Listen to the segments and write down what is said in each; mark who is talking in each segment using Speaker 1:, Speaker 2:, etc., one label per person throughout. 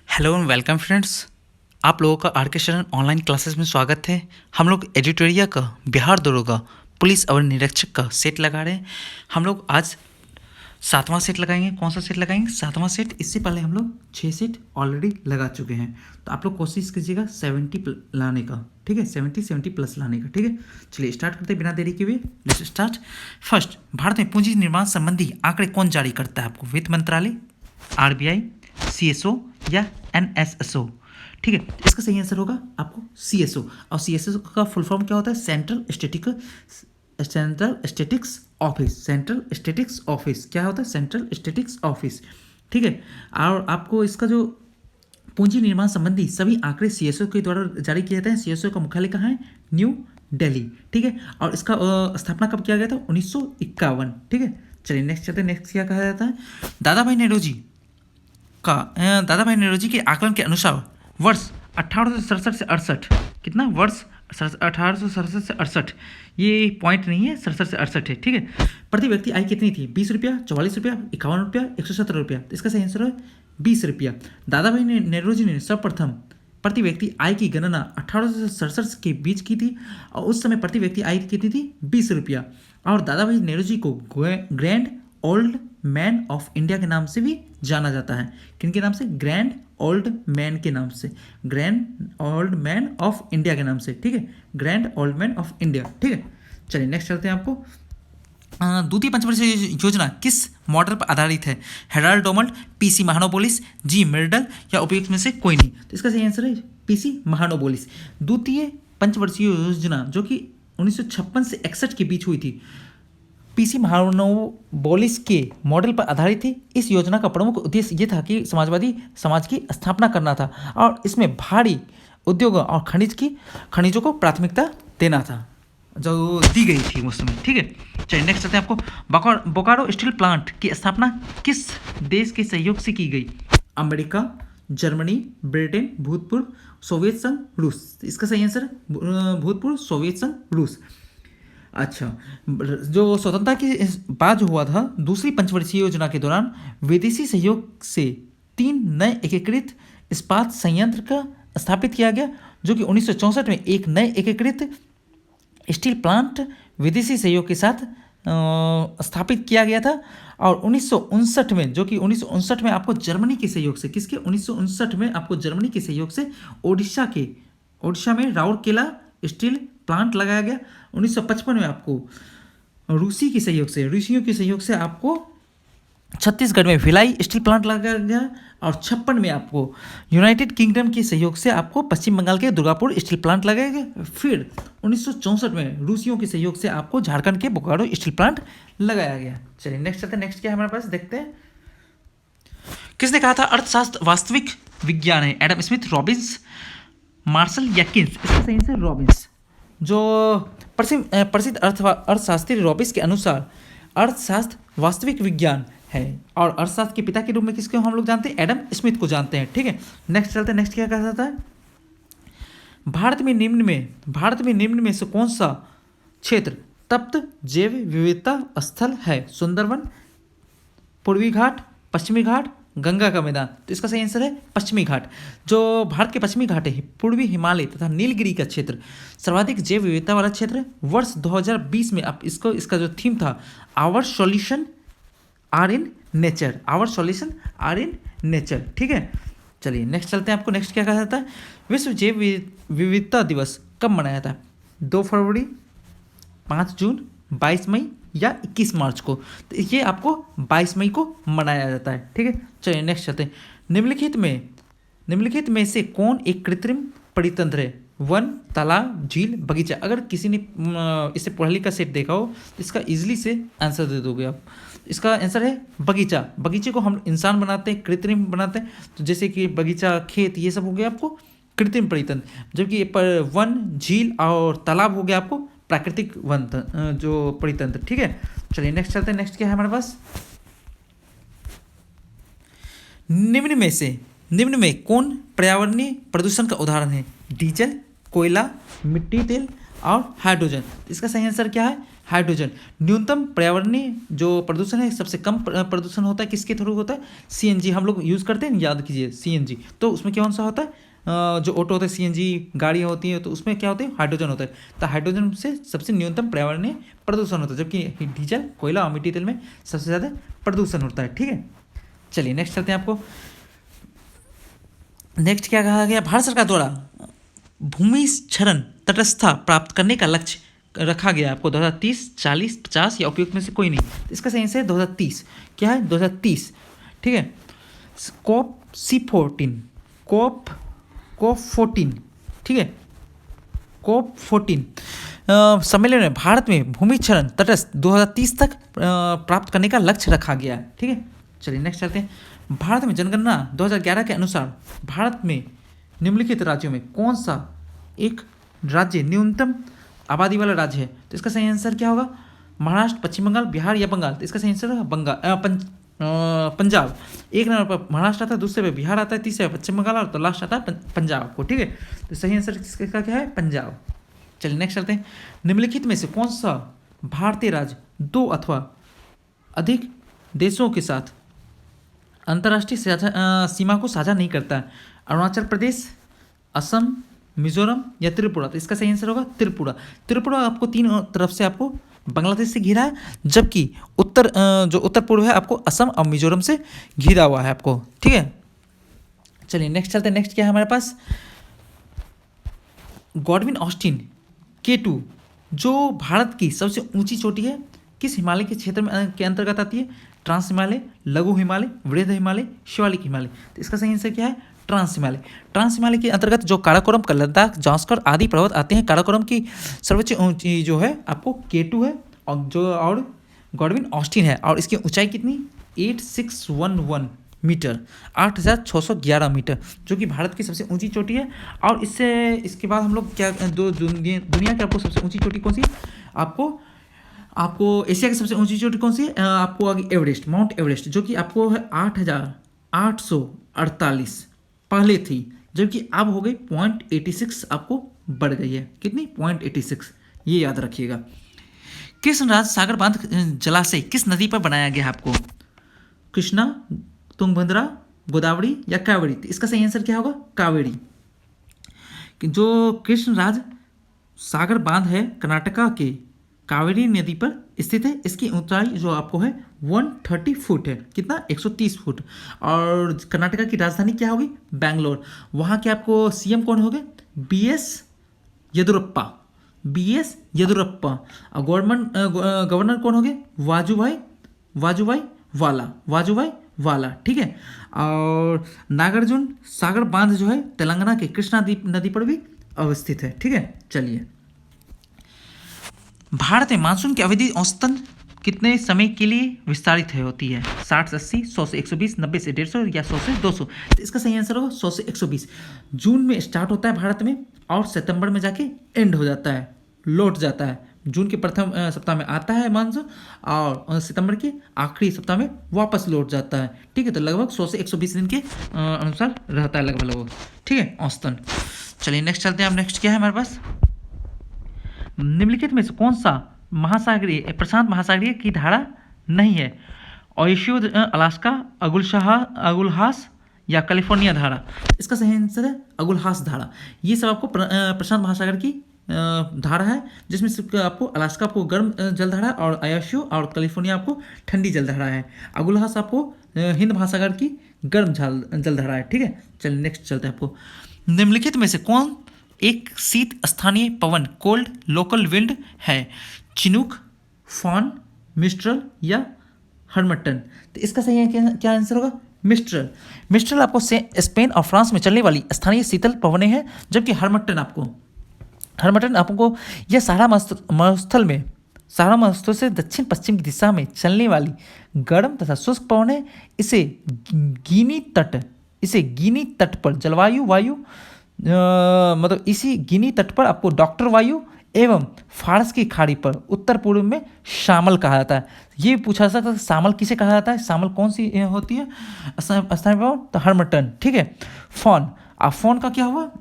Speaker 1: Hello and welcome friends. आप लोगों का आर के शरण ऑनलाइन क्लासेस में स्वागत है। हम लोग एडिटोरिया का बिहार दरोगा पुलिस अवर निरीक्षक का सेट लगा रहे हैं। हम लोग आज 7वां सेट लगाएंगे। कौन सा सेट लगाएंगे? 7वां सेट। इससे पहले हम लोग 6 सेट ऑलरेडी लगा चुके हैं, तो आप लोग कोशिश कीजिएगा 70 लाने का, ठीक है? 70 प्लस लाने का, ठीक है? चलिए स्टार्ट करते हैं बिना देरी के हुए। Let's start. फर्स्ट, भारत में पूंजी निर्माण संबंधी आंकड़े कौन जारी करता है आपको? वित्त मंत्रालय, आरबीआई, सीएसओ या एनएसएसओ? ठीक है, इसका सही आंसर होगा आपको सीएसओ। और सीएसओ का फुल फॉर्म क्या होता है? Central statistics office. Central statistics office क्या होता है? सेंट्रल स्टेटिक्स ऑफिस, ठीक है। और आपको इसका जो पूंजी निर्माण संबंधी सभी आंकड़े सीएसओ के द्वारा जारी किए जाते हैं। सीएसओ का मुख्यालय कहाँ है? न्यू दिल्ली, ठीक है। और इसका स्थापना कब किया गया था? 1951, ठीक है। चलिए नेक्स्ट चलते हैं। नेक्स्ट क्या कहा जाता है? दादा भाई नौरोजी के आकलन के अनुसार वर्ष 1867 से 68, कितना? वर्ष 1867 से 68, ये पॉइंट नहीं है, 67 से 68 है, ठीक है। प्रति व्यक्ति आय कितनी थी? 20 रुपया, 44 रुपया, 51 रुपया, 117 रुपया। तो इसका सही आंसर है 20 रुपया। दादा भाई नौरोजी ने सर्वप्रथम प्रति व्यक्ति आय की गणना 1867 के बीच की थी, और उस समय प्रति व्यक्ति आय कितनी थी? 20 रुपया। और दादा भाई नौरोजी को grand old man of India के नाम से भी जाना जाता है। किन के नाम से? ग्रैंड ओल्ड मैन के नाम से, grand old man of India के नाम से, ठीक है। Grand old man of India, ठीक है। चलिए नेक्स्ट चलते हैं। आपको द्वितीय पंचवर्षीय योजना किस मॉडल पर आधारित है? हेराल्ड डोमल्ड, पीसी महानोबोलिस, जी मिर्डल या उपयुक्त में से कोई नहीं? तो इसका सही आंसर है पीसी महानोबोलिस। द्वितीय पंचवर्षीय योजना जो कि 1956 से 61 के बीच हुई थी, पीसी महानोबोलिस के मॉडल पर आधारित थी। इस योजना का प्रमुख उद्देश्य ये था कि समाजवादी समाज की स्थापना करना था, और इसमें भारी उद्योगों और खनिजों को प्राथमिकता देना था, जो दी गई थी उस समय, ठीक है। चलिए नेक्स्ट चलते हैं। आपको बोकारो स्टील प्लांट की स्थापना किस देश के सहयोग से की गई? अमेरिका, जर्मनी, ब्रिटेन, भूतपूर्व सोवियत संघ, रूस। इसका सही आंसर भूतपूर्व सोवियत संघ, रूस। अच्छा, जो स्वतंत्रता के बाद जो हुआ था, दूसरी पंचवर्षीय योजना के दौरान विदेशी सहयोग से 3 नए एकीकृत इस्पात संयंत्र का स्थापित किया गया, जो कि 1964 में एक नए एकीकृत स्टील प्लांट विदेशी सहयोग के साथ स्थापित किया गया था। और 1959 में, जो कि 1959 में आपको जर्मनी के सहयोग से, किसके? 1959 में आपको जर्मनी के सहयोग से ओडिशा में राउरकेला स्टील प्लांट लगाया गया। 1955 में आपको रूसियों के सहयोग से आपको छत्तीसगढ़ में भिलाई स्टील प्लांट लगाया गया। और 56 में आपको यूनाइटेड किंगडम के सहयोग से आपको पश्चिम बंगाल के दुर्गापुर स्टील प्लांट लगाया गया। फिर 1964 में रूसियों के सहयोग से आपको झारखंड के बोकारो स्टील प्लांट लगाया गया। चलिए नेक्स्ट चलते हैं। नेक्स्ट क्या है हमारे पास, देखते हैं। किसने कहा था अर्थशास्त्र वास्तविक विज्ञान है? एडम स्मिथ, रॉबिन्स, मार्शल या किन्स? इसका सही आंसर रॉबिन्स। जो प्रसिद्ध अर्थशास्त्री रॉबिन्स के अनुसार अर्थशास्त्र वास्तविक विज्ञान है। और अर्थशास्त्र के पिता के रूप में किसको हम लोग जानते हैं? एडम स्मिथ को जानते हैं, ठीक है। नेक्स्ट चलते हैं। नेक्स्ट क्या कहा जाता है? भारत में निम्न में से कौन सा क्षेत्र तप्त जैव विविधता स्थल है? सुंदरवन, पूर्वी घाट, पश्चिमी घाट, गंगा का मैदान। तो इसका सही आंसर है पश्चिमी घाट। जो भारत के पश्चिमी घाट है, पूर्वी हिमालय तथा नीलगिरी का क्षेत्र सर्वाधिक जैव विविधता वाला क्षेत्र है। वर्ष 2020 में आप इसका जो थीम था, our solution are in nature, ठीक है। चलिए नेक्स्ट चलते हैं। आपको नेक्स्ट क्या कहा जाता है? विश्व जैव विविधता दिवस कब मनाया जाता है? 2 फरवरी, 5 जून, 22 मई या 21 मार्च को? तो ये आपको 22 मई को मनाया जाता है, ठीक है। चलिए नेक्स्ट चलते हैं। निम्नलिखित में से कौन एक कृत्रिम परितंत्र है? वन, तालाब, झील, बगीचा। अगर किसी ने इसे पढ़ने का सेट देखा हो तो इसका इजीली से आंसर दे दोगे आप। इसका आंसर है बगीचा। बगीचे को हम इंसान बनाते हैं, कृत्रिम बनाते हैं। तो जैसे कि बगीचा, खेत, ये सब हो गया आपको कृत्रिम परितंत्र, जबकि वन, झील और तालाब हो गया आपको प्राकृतिक वन जो परितंत्र, ठीक है। चलिए नेक्स्ट चलते हैं। नेक्स्ट क्या है हमारे पास? निम्न में कौन पर्यावरणीय प्रदूषण का उदाहरण है? डीजल, कोयला, मिट्टी तेल और हाइड्रोजन। इसका सही आंसर क्या है? हाइड्रोजन। न्यूनतम पर्यावरणीय जो प्रदूषण है, सबसे कम प्रदूषण होता है किसके थ्रू होता है? सीएनजी हम लोग यूज़ करते हैं, याद कीजिए सीएनजी। तो उसमें कौन सा होता है? जो ऑटो होता है, सीएनजी गाड़ियाँ होती हैं, तो उसमें क्या होते हैं? हाइड्रोजन होता है। तो हाइड्रोजन से सबसे न्यूनतम पर्यावरणीय प्रदूषण होता है, जबकि डीजल, कोयला और मिट्टी तेल में सबसे ज़्यादा प्रदूषण होता है। ठीक है, चलिए नेक्स्ट चलते हैं। आपको नेक्स्ट क्या कहा गया? भारत सरकार द्वारा भूमि क्षरण तटस्थता प्राप्त करने का लक्ष्य रखा गया आपको 2030, 40, 50 या उपयुक्त में से कोई नहीं। तो इसका सही आंसर है 2030। क्या है? 2030। ठीक है, कोप C14, कोप 14, ठीक है, कोप 14 सम्मेलन में भारत में भूमि क्षरण तटस्थ 2030 तक प्राप्त करने का लक्ष्य रखा गया है। ठीक है, चलिए नेक्स्ट चलते हैं। भारत में जनगणना 2011 के अनुसार भारत में निम्नलिखित राज्यों में कौन सा एक राज्य न्यूनतम आबादी वाला राज्य है? तो इसका सही आंसर क्या होगा? महाराष्ट्र, पश्चिम बंगाल, बिहार या बंगाल? तो इसका सही आंसर होगा पंजाब। एक नंबर पर महाराष्ट्र आता है, दूसरे पे बिहार आता है, तीसरे पे पश्चिम बंगाल और तो लास्ट आता है पंजाब को। ठीक है, तो सही आंसर इसका क्या है? पंजाब। चलिए नेक्स्ट चलते हैं। निम्नलिखित में से कौन सा भारतीय राज्य दो अथवा अधिक देशों के साथ अंतर्राष्ट्रीय सीमा को साझा नहीं करता? अरुणाचल प्रदेश, असम, मिजोरम या त्रिपुरा? तो इसका सही आंसर होगा त्रिपुरा। त्रिपुरा आपको तीन तरफ से आपको बांग्लादेश से घिरा है, जबकि जो उत्तर पूर्व है आपको असम और मिजोरम से घिरा हुआ है आपको। ठीक है, चलिए नेक्स्ट चलते हैं। नेक्स्ट क्या है हमारे पास? गॉडविन ऑस्टिन K2 जो भारत की सबसे ऊंची चोटी है, किस हिमालय के क्षेत्र में के अंतर्गत आती है? ट्रांस हिमालय, लघु हिमालय, वृहद हिमालय, शिवालिक हिमालय? तो इसका सही आंसर क्या है? ट्रांस हिमालय। ट्रांस हिमालय के अंतर्गत जो काराकोरम, लद्दाख, जांस्कर आदि पर्वत आते हैं। काराकोरम की सर्वोच्च ऊंची जो है आपको K2 है, और गॉडविन ऑस्टिन है, और इसकी ऊंचाई कितनी? 8611 मीटर, 8611 मीटर, जो कि भारत की सबसे ऊंची चोटी है। और इसके बाद हम लोग क्या दुनिया की आपको सबसे ऊंची चोटी कौन सी? आपको एशिया की सबसे ऊंची चोटी कौन सी है? आपको आगे एवरेस्ट, माउंट एवरेस्ट, जो कि आपको है 8848 पहले थी, जबकि अब हो गई 0.86, आपको बढ़ गई है। कितनी? 0.86, ये याद रखिएगा। कृष्णराज सागर बांध जलाशय किस नदी पर बनाया गया है आपको? कृष्णा, तुंगभद्रा, गोदावरी या कावेरी? इसका सही आंसर क्या होगा? कावेरी। जो कृष्णराज सागर बांध है कर्नाटका के कावेरी नदी पर स्थित है। इसकी ऊंचाई जो आपको है 130 फुट है। कितना? 130 फुट। और कर्नाटका की राजधानी क्या होगी? बैंगलोर। वहाँ के आपको सीएम कौन होंगे? BS येदुरप्पा। और गवर्नर कौन होंगे? वाजुभाई वाला। ठीक है, और नागार्जुन सागर बांध जो है तेलंगाना के कृष्णा नदी पर भी अवस्थित है। ठीक है, चलिए। भारत में मानसून की अवधि औसतन कितने समय के लिए विस्तारित होती है? 60 से 80, 100 से 120, 90 से 150 या 100 से 200? तो इसका सही आंसर होगा 100 से 120। जून में स्टार्ट होता है भारत में और सितंबर में जाके एंड हो जाता है, लौट जाता है। जून के प्रथम सप्ताह में आता है मानसून और सितंबर के आखिरी सप्ताह में वापस लौट जाता है। ठीक है, तो लगभग 100 से 120 दिन के अनुसार रहता है लगभग। ठीक है, औसतन। चलिए नेक्स्ट चलते हैं। अब नेक्स्ट क्या है हमारे पास? निम्नलिखित में से कौन सा प्रशांत महासागरीय की धारा नहीं है? ओएशियो, अलास्का, अगुलहास या कैलिफोर्निया धारा? इसका सही आंसर है अगुलहास धारा। ये सब आपको प्रशांत महासागर की धारा है, जिसमें से आपको अलास्का आपको गर्म जलधारा और ओएशियो और कैलिफोर्निया आपको ठंडी जलधारा है। अगुलहास आपको हिंद महासागर की गर्म जलधारा है। ठीक है, चलिए नेक्स्ट चलते हैं। आपको निम्नलिखित में से कौन एक शीत स्थानीय पवन, कोल्ड लोकल विंड है? चिनूक, फॉन, मिस्ट्रल या हर्मटन? तो इसका सही है क्या आंसर होगा? मिस्ट्रल आपको स्पेन और फ्रांस में चलने वाली स्थानीय शीतल पवनें हैं, जबकि हर्मटन आपको यह सहारा मरुस्थल से दक्षिण पश्चिम की दिशा में चलने वाली गर्म तथा शुष्क पवनें इसे गिनी तट पर जलवायु वायु मतलब इसी गिनी तट पर आपको डॉक्टर वायु एवं फारस की खाड़ी पर उत्तर पूर्व में शामल कहा जाता है। ये पूछा सकता है शामल किसे कहा जाता है? शामल कौन सी होती है स्थानीय पवन? तो हर्मटन। ठीक है, फॉन का क्या हुआ?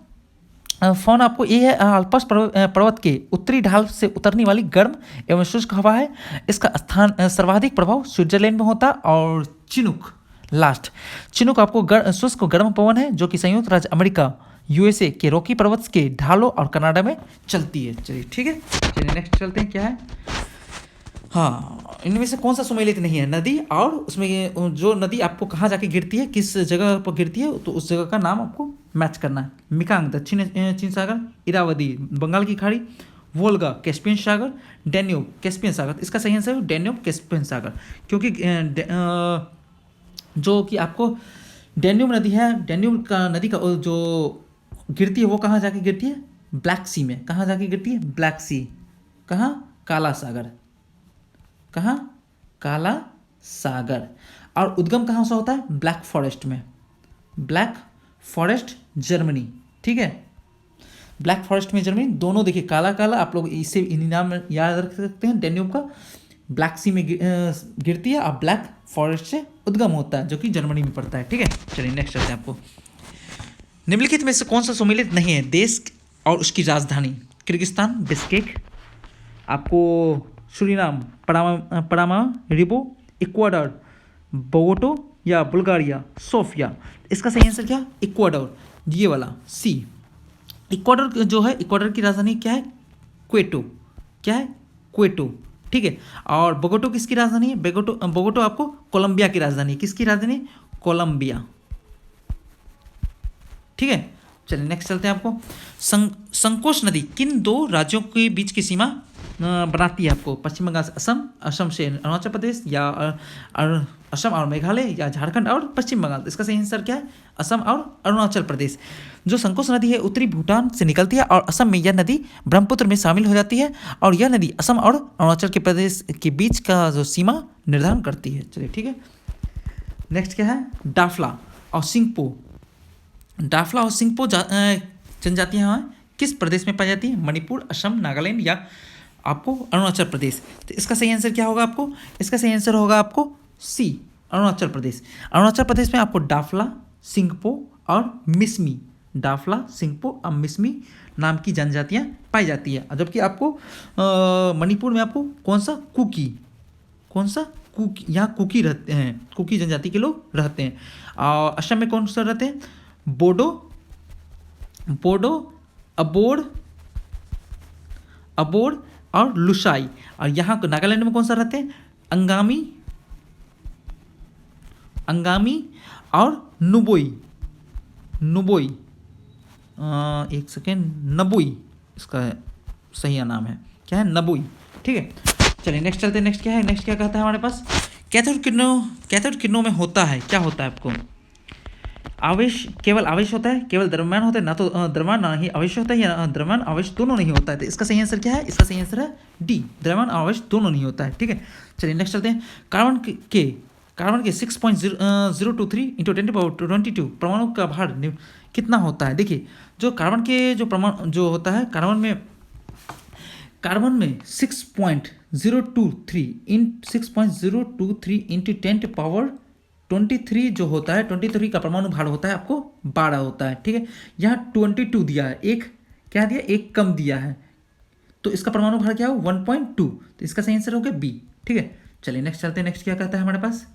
Speaker 1: फौन आपको ये है, अल्पस पर्वत के उत्तरी ढाल से उतरने वाली गर्म एवं शुष्क हवा है। इसका स्थान सर्वाधिक प्रभाव स्विट्जरलैंड में होता है। और चिनूक लास्ट, चिनूक आपको शुष्क गर्म पवन है जो कि संयुक्त राज्य अमेरिका यूएसए के रॉकी पर्वत के ढालों और कनाडा में चलती है। चलिए ठीक है, चलिए नेक्स्ट चलते हैं। क्या है, हाँ, इनमें से कौन सा सुमेलित नहीं है? नदी, और उसमें ये जो नदी आपको कहाँ जाके गिरती है, किस जगह पर गिरती है, तो उस जगह का नाम आपको मैच करना है। मिकांग दक्षिण चीन सागर, इरावदी बंगाल की खाड़ी, वोल्गा कैस्पियन सागर, डैन्यूब कैस्पियन सागर। इसका सही आंसर है डैन्यूब कैस्पियन सागर, क्योंकि जो कि आपको डैन्यूब नदी है, डैन्यूब का नदी का जो गिरती है वो कहाँ जाके गिरती है? ब्लैक सी में। कहाँ जाके गिरती है? ब्लैक सी। कहाँ? काला सागर। कहाँ? काला सागर। और उद्गम कहाँ से होता है? ब्लैक फॉरेस्ट में। ब्लैक फॉरेस्ट जर्मनी, ठीक है, ब्लैक फॉरेस्ट में जर्मनी। दोनों देखिए काला काला, आप लोग इसे इन्हीं नाम में याद रख सकते हैं। डैन्यूब का ब्लैक सी में गिरती है और ब्लैक फॉरेस्ट से उद्गम होता है जो कि जर्मनी में पड़ता है। ठीक है, चलिए नेक्स्ट चलते हैं। आपको निम्नलिखित में से कौन सा सम्मिलित नहीं है? देश और उसकी राजधानी। किर्गिस्तान बिश्केक, आपको सूरीनाम पनामा रिबो, इक्वाडोर बोगोटो, या बुल्गारिया सोफिया। इसका सही आंसर क्या? इक्वाडोर, ये वाला सी। इक्वाडोर जो है, इक्वाडोर की राजधानी क्या है? क्वेटो। क्या है? क्वेटो, ठीक है। और बोगोटो किसकी राजधानी है? बोगोटो आपको कोलंबिया की राजधानी है। किसकी राजधानी? कोलंबिया, ठीक है। चलिए नेक्स्ट चलते हैं। आपको संकोच नदी किन दो राज्यों के बीच की सीमा बनाती है? आपको पश्चिम बंगाल से असम, असम से अरुणाचल प्रदेश, या असम और मेघालय, या झारखंड और पश्चिम बंगाल। इसका सही आंसर क्या है? असम और अरुणाचल प्रदेश। जो संकोच नदी है उत्तरी भूटान से निकलती है और असम में यह नदी ब्रह्मपुत्र में शामिल हो जाती है, और यह नदी असम और अरुणाचल के प्रदेश के बीच का जो सीमा निर्धारण करती है। चलिए ठीक है, नेक्स्ट क्या है? डाफला और सिंगपो। डाफला और सिंगपो जनजातियाँ किस प्रदेश में पाई जाती है? मणिपुर, असम, नागालैंड, या आपको अरुणाचल प्रदेश। तो इसका सही आंसर क्या होगा आपको? इसका सही आंसर होगा आपको सी, अरुणाचल प्रदेश। अरुणाचल प्रदेश में आपको डाफला, सिंगपो और मिसमी, डाफला, सिंगपो और मिसमी नाम की जनजातियाँ पाई जाती है। जबकि आपको मणिपुर में आपको कौन सा? कुकी। कौन सा? कुकी। यहाँ कुकी रहते हैं, कुकी जनजाति के लोग रहते हैं। और असम में कौन सा रहते हैं? बोडो, अबोर और लुसाई। और यहाँ नागालैंड में कौन सा रहते हैं? अंगामी और नुबोई। एक सेकेंड, नबोई इसका सही नाम है। क्या है? नबोई, ठीक है। चलिए नेक्स्ट चलते हैं। नेक्स्ट क्या है? नेक्स्ट क्या कहता है हमारे पास? कैथोड किरणों में होता है, क्या होता है आपको? आवेश, केवल आवेश होता है, केवल द्रव्यमान होता है, ना तो द्रव्यमान ना ही आवेश होता है, या द्रव्यमान आवेश दोनों नहीं होता है। तो इसका सही आंसर क्या है? इसका सही आंसर है डी, द्रव्यमान आवेश दोनों नहीं होता है। ठीक है, चलिए नेक्स्ट चलते हैं। कार्बन के 6.023 × 10⁻22 परमाणु का भार कितना होता है? देखिए, जो कार्बन के जो परमाणु जो होता है, कार्बन में 6.023 × 10⁻23 जो होता है, 23 का परमाणु भार होता है आपको 12 होता है। ठीक है, यहाँ 22 दिया है, एक क्या दिया? एक कम दिया है, तो इसका परमाणु भार क्या हो? 1.2। तो इसका सही आंसर हो गया बी। ठीक है, चलिए नेक्स्ट चलते हैं। नेक्स्ट क्या कहता है हमारे पास?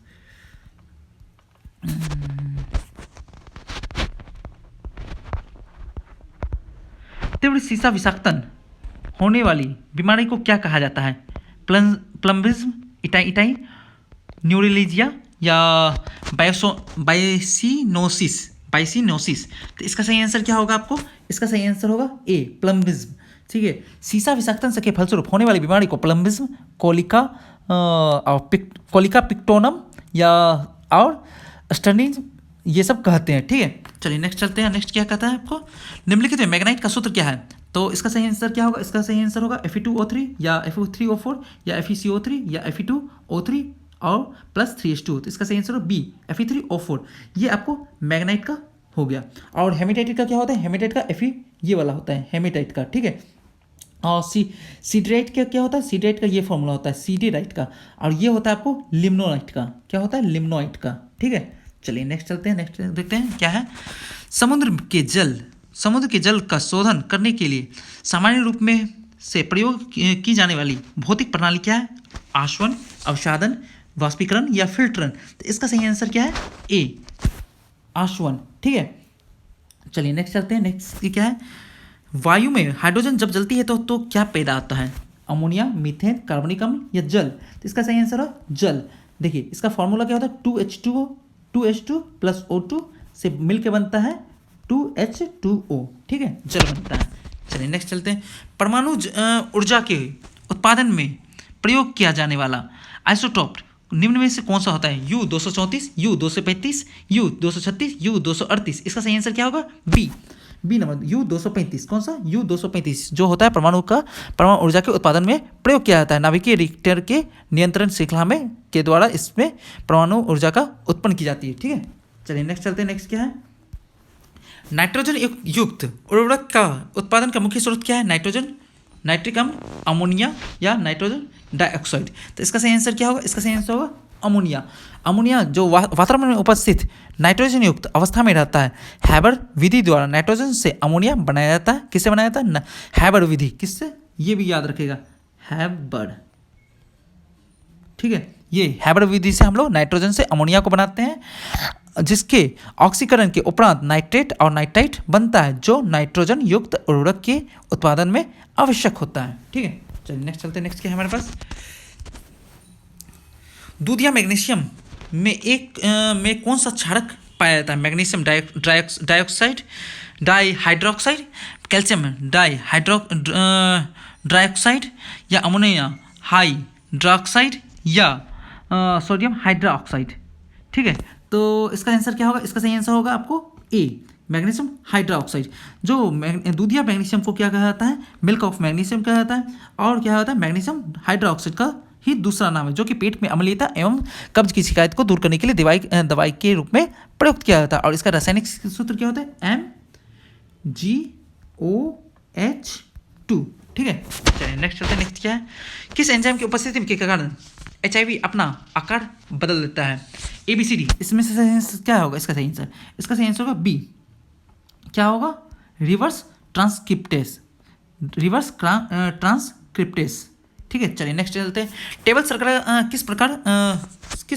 Speaker 1: तीव्र सीसा विषाक्तन होने वाली बीमारी को क्या कहा जाता है? प्लम्बिज्म, इटाई, न्यूरोलीजिया, या बाइसिनोसिस। तो इसका सही आंसर क्या होगा आपको? इसका सही आंसर होगा ए, प्लम्बिज्म। ठीक है, सीसा विषाक्तन के फलस्वरूप होने वाली बीमारी को प्लम्बिज्म, कोलिका पिक्टोनम, या और स्टर्निज्म, ये सब कहते हैं। ठीक है, चलिए नेक्स्ट चलते हैं। नेक्स्ट क्या कहता है आपको? निम्नलिखित में मैग्नाइट का सूत्र क्या है? तो इसका सही आंसर क्या होगा? इसका सही आंसर होगा Fe2O3, या Fe3O4, या FeCO3, या Fe2O3 और प्लस 3H2। तो इसका सही आंसर हो बी, Fe3O4। ये आपको मैग्नाइट का हो गया। और हेमेटाइट का क्या होता है? हेमेटाइट का Fe ये वाला होता है हेमेटाइट का। ठीक है, और सीडेराइट का क्या होता है? सीडेराइट का ये फॉर्मूला होता है सीडेराइट का, और ये होता है आपको लिम्नोनाइट का। क्या होता है? लिम्नोइट का। ठीक है, चलिए नेक्स्ट चलते हैं। नेक्स्ट देखते हैं क्या है? समुद्र के जल समुद्र के जल का शोधन करने के लिए सामान्य रूप में से प्रयोग की जाने वाली भौतिक प्रणाली क्या है? आशवन, अवसादन, वाष्पीकरण या फिल्टरन। तो इसका सही आंसर क्या है? ए, आशवन। ठीक है, चलिए नेक्स्ट चलते हैं। नेक्स्ट क्या है? वायु में हाइड्रोजन जब जलती है तो क्या पैदा होता है? अमोनिया, मीथेन, कार्बनिक अम्ल या जल। तो इसका सही आंसर है जल। देखिए इसका फॉर्मूला क्या होता है? 2H2O, 2H2 प्लस O2 से मिल के बनता है 2H2O। ठीक है, जल बनता है। चलिए नेक्स्ट चलते हैं। परमाणु ऊर्जा के उत्पादन में प्रयोग किया जाने वाला आइसोटोप निम्न में से कौन सा होता है? U234, U235, U236, U238। इसका सही आंसर क्या होगा? B number, U235। कौन सा? U235 जो होता है परमाणु ऊर्जा के उत्पादन में प्रयोग किया जाता है। नाभिकीय रिएक्टर के नियंत्रण श्रृंखला में के द्वारा इसमें परमाणु ऊर्जा का उत्पन्न की जाती है। ठीक है, चलिए नेक्स्ट चलते हैं। नेक्स्ट क्या है? नाइट्रोजन युक्त उर्वरक का उत्पादन का मुख्य स्रोत क्या है? नाइट्रोजन, नाइट्रिक अम्ल, अमोनिया या नाइट्रोजन डाइऑक्साइड। तो इसका सही आंसर क्या होगा? इसका सही आंसर होगा अमोनिया। अमोनिया जो वातावरण में उपस्थित नाइट्रोजन युक्त अवस्था में रहता है, हैबर विधि द्वारा नाइट्रोजन से अमोनिया बनाया जाता है। किससे बनाया जाता है? हैबर विधि। किससे? ये भी याद रखेगा, हैबर। ठीक है, ये हैबर विधि से हम लोग नाइट्रोजन से अमोनिया को बनाते हैं, जिसके ऑक्सीकरण के उपरांत नाइट्रेट और नाइट्राइट बनता है, जो नाइट्रोजन युक्त उर्वरक के उत्पादन में आवश्यक होता है। ठीक है, चलिए नेक्स्ट चलते हैं। नेक्स्ट क्या है हमारे पास? दूध या मैग्नीशियम में कौन सा क्षारक पाया जाता है? मैग्नीशियम डाइऑक्साइड, डाइहाइड्रोक्साइड, कैल्शियम डाइऑक्साइड या अमोनिया हाइड्रोक्साइड या सोडियम हाइड्रोक्साइड। ठीक है, तो इसका आंसर क्या होगा? इसका सही आंसर होगा आपको ए, मैग्नीशियम हाइड्रोक्साइड। जो दूधिया मैग्नीशियम को क्या कहा जाता है? मिल्क ऑफ मैग्नीशियम कहा जाता है। और क्या होता है? मैग्नीशियम हाइड्रोक्साइड का ही दूसरा नाम है, जो कि पेट में अम्लीयता एवं कब्ज की शिकायत को दूर करने के लिए दवाई के रूप में प्रयुक्त किया जाता है। और इसका रासायनिक सूत्र क्या होता है? MgOH2। ठीक है, चलिए नेक्स्ट चलते हैं। नेक्स्ट क्या है? किस एंजाइम की उपस्थिति के कारण HIV अपना आकार बदल देता है? ABCD। इसमें से सही क्या होगा? इसका सही आंसर, इसका सही आंसर होगा बी। क्या होगा? Reverse transcriptase, reverse transcriptase. ठीक है, चलिए नेक्स्ट चलते हैं। टेबल शर्करा किस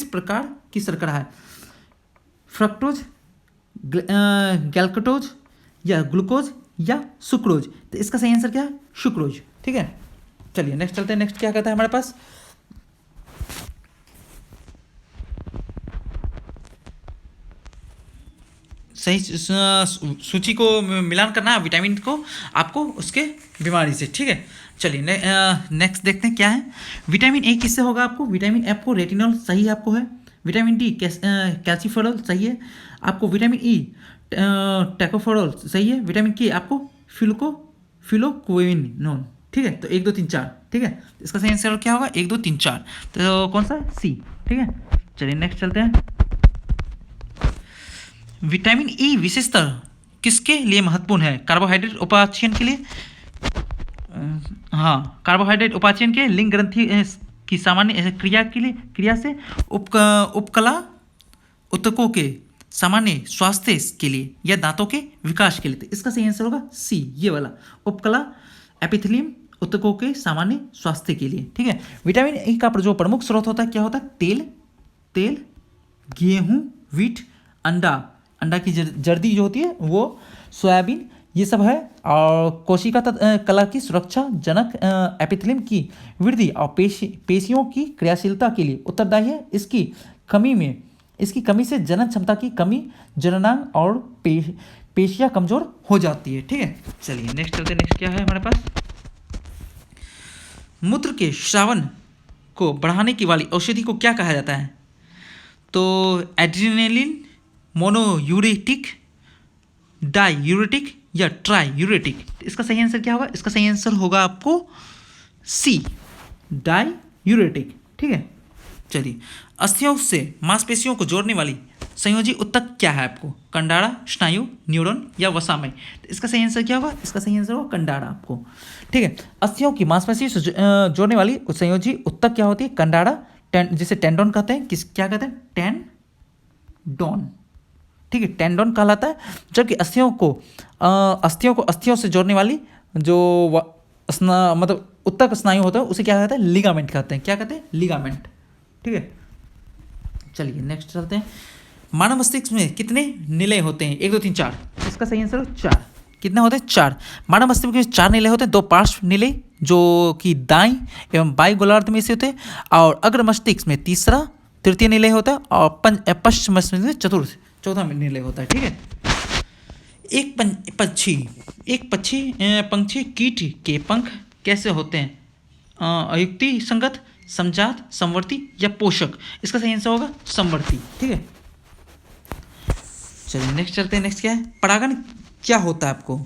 Speaker 1: प्रकार की शर्करा है? फ्रक्टोज, गैल्कटोज या ग्लूकोज या सुक्रोज। तो इसका सही आंसर क्या है? सुक्रोज। ठीक है, चलिए नेक्स्ट चलते हैं। नेक्स्ट क्या कहता है हमारे पास? सही सूची को मिलान करना है विटामिन को आपको उसके बीमारी से। ठीक है, चलिए नेक्स्ट देखते हैं क्या है। विटामिन ए किससे होगा आपको? विटामिन एफ को रेटिनॉल सही आपको है। विटामिन डी कैल्सिफेरॉल सही है आपको। विटामिन ई टैकोफेरॉल सही है। विटामिन के आपको फिलोक्विनोन। ठीक है, तो 1 2 3 4। ठीक है, इसका सही आंसर क्या होगा? 1 2 3 4। तो कौन सा? सी। ठीक है, चलिए नेक्स्ट चलते हैं। विटामिन ई विशेषतः किसके लिए महत्वपूर्ण है? कार्बोहाइड्रेट उपाचयन के लिए। हाँ, कार्बोहाइड्रेट उपाचयन के लिंग ग्रंथि की सामान्य क्रिया से उपकला ऊतकों के सामान्य स्वास्थ्य के लिए या दांतों के विकास के लिए। तो इसका सही आंसर होगा सी, ये वाला, उपकला एपिथेलियम ऊतकों के सामान्य स्वास्थ्य के लिए। ठीक है, विटामिन ई का जो प्रमुख स्रोत होता है क्या होता है? तेल, गेहूं, वीट, अंडा की जर्दी जो होती है वो, सोयाबीन, ये सब है। और कोशिका कला की सुरक्षा जनक एपिथेलियम की वृद्धि और पेशियों की क्रियाशीलता के लिए उत्तरदायी है। इसकी कमी से जनन क्षमता की कमी, जननांग और पेशियां कमजोर हो जाती है। ठीक है, चलिए नेक्स्ट चलते हैं। नेक्स्ट क्या है हमारे पास? मूत्र के श्रावण को बढ़ाने की वाली औषधि को क्या कहा जाता है? तो एड्रेनालिन, मोनोयूरेटिक, डाईयूरेटिक या ट्राईयूरेटिक। इसका सही आंसर क्या होगा? इसका सही आंसर होगा आपको सी, डाईयूरेटिक। ठीक है, चलिए। अस्थियों से मांसपेशियों को जोड़ने वाली संयोजी ऊतक क्या है आपको? कंडारा, स्नायु, न्यूरॉन या वसामय। तो इसका सही आंसर क्या होगा? इसका सही आंसर होगा कंडारा आपको। ठीक है, अस्थियों की मांसपेशियों से जोड़ने वाली संयोजी ऊतक क्या होती है? कंडारा, जिसे टेंडोन कहते हैं। क्या कहते हैं? टेंडोन। ठीक है, टेंडोन कहलाता है। जबकि अस्थियों को अस्थियों से जोड़ने वाली जो मतलब उत्तक स्नायु होता है उसे क्या कहते हैं, लिगामेंट कहते हैं। क्या कहते हैं, लिगामेंट। ठीक है, चलिए नेक्स्ट चलते हैं। मानव मस्तिष्क में कितने निलय होते हैं, 1 2 3 4। इसका सही आंसर 4। कितने होते हैं, 4। मानव मस्तिष्क में 4 निलय होते हैं, 2 पार्श्व निलय जो कि दाईं एवं बाईं गोलार्ध में से होते हैं, और अग्र मस्तिष्क में तृतीय निलय होता है, और पश्चिम मस्तिष्क में चौथा निलय होता है। ठीक है, एक पंछी कीट के पंख कैसे होते हैं, अयुक्ति संगत, समजात, संवर्ती या पोषक। इसका सही आंसर होगा संवर्ती। ठीक है, चलिए नेक्स्ट चलते हैं। नेक्स्ट क्या है, परागण क्या होता है आपको,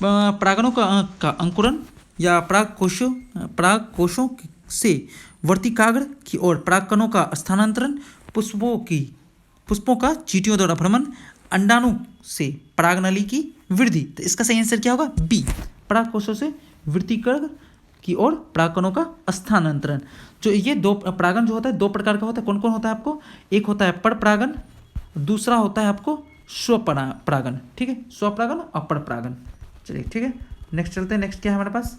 Speaker 1: परागणों का अंकुरन या परागकोशों से वर्तिकाग्र की ओर परागकणों का स्थानांतरण, पुष्पों का चींटियों द्वारा भ्रमण, अंडाणु से परागनली की वृद्धि। तो इसका सही आंसर क्या होगा, बी, परागकोशों से वर्तिकाग्र की ओर परागकणों का स्थानांतरण। जो ये दो परागन जो होता है 2 प्रकार का होता है। कौन कौन होता है आपको, एक होता है पर परागन, दूसरा होता है आपको स्वपरागन। ठीक है, स्वपरागन और पर परागन। चलिए ठीक है, नेक्स्ट चलते हैं। नेक्स्ट क्या है हमारे पास,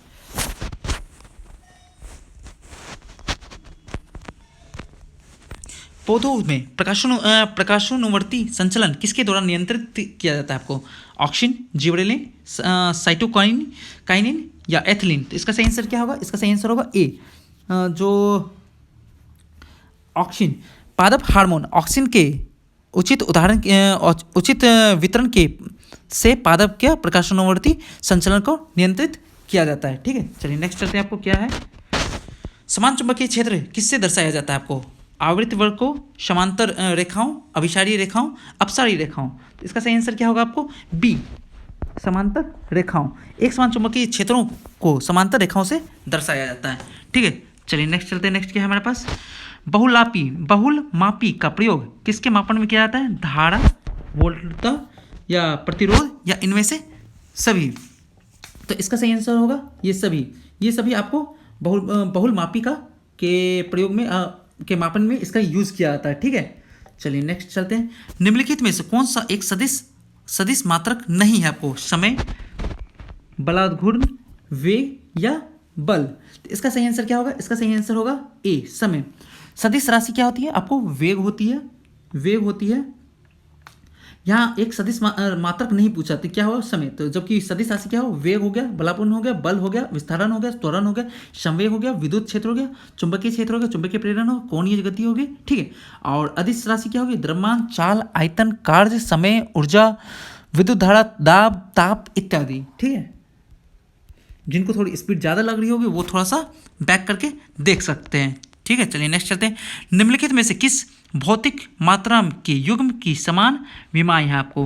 Speaker 1: पौधों में प्रकाशोनुवर्ती संचलन किसके द्वारा नियंत्रित किया जाता है आपको, ऑक्सिन, जिबरेलिन, साइटोकाइनिन या एथिलीन। तो इसका सही आंसर क्या होगा, इसका सही आंसर होगा ए, जो ऑक्सिन। पादप हार्मोन ऑक्सिन के उचित वितरण के से पादप के प्रकाशोनुवर्ती संचलन को नियंत्रित किया जाता है। ठीक है, चलिए नेक्स्ट चलते हैं। आपको क्या है, समान चुंबकीय क्षेत्र किससे दर्शाया जाता है आपको, आवृत्त वर्ग को, समांतर रेखाओं, अभिसारी रेखाओं, अपसारी रेखाओं। तो इसका सही आंसर क्या होगा आपको, बी, समांतर रेखाओं। एक समान चुंबकीय क्षेत्रों को समांतर रेखाओं से दर्शाया जाता है। ठीक है, चलिए नेक्स्ट चलते हैं। नेक्स्ट क्या है हमारे पास, बहुलमापी का प्रयोग किसके मापन में किया जाता है, धारा, वोल्टता या प्रतिरोध या इनमें से सभी। तो इसका सही आंसर होगा ये सभी आपको बहुलमापी का के प्रयोग में के मापन में इसका यूज किया जाता है। ठीक है, चलिए नेक्स्ट चलते हैं। निम्नलिखित में से कौन सा एक सदिश मात्रक नहीं है आपको, समय, बलाघूर्ण, वेग या बल। तो इसका सही आंसर क्या होगा, इसका सही आंसर होगा ए, समय। सदिश राशि क्या होती है आपको, वेग होती है। यहाँ एक सदिश मात्रक नहीं पूछा तो क्या होगा, समय। तो जबकि सदिश राशि क्या हो, वेग हो गया, बलापूर्ण हो गया, बल हो गया, विस्तारण हो गया, त्वरण हो गया, संवेग हो गया, विद्युत क्षेत्र हो गया, चुंबकीय क्षेत्र हो गया, चुंबकीय प्रेरण हो, कोणीय गति होगी। ठीक है, और अदिश राशि क्या होगी, द्रव्यमान, चाल, आयतन, कार्य, समय, ऊर्जा, विद्युत धारा, दाब, ताप इत्यादि। ठीक है, जिनको थोड़ी स्पीड ज़्यादा लग रही होगी वो थोड़ा सा बैक करके देख सकते हैं। ठीक है, चलिए नेक्स्ट चलते हैं। निम्नलिखित में से किस भौतिक मात्रा के युग्म की समान विमाएँ हैं आपको,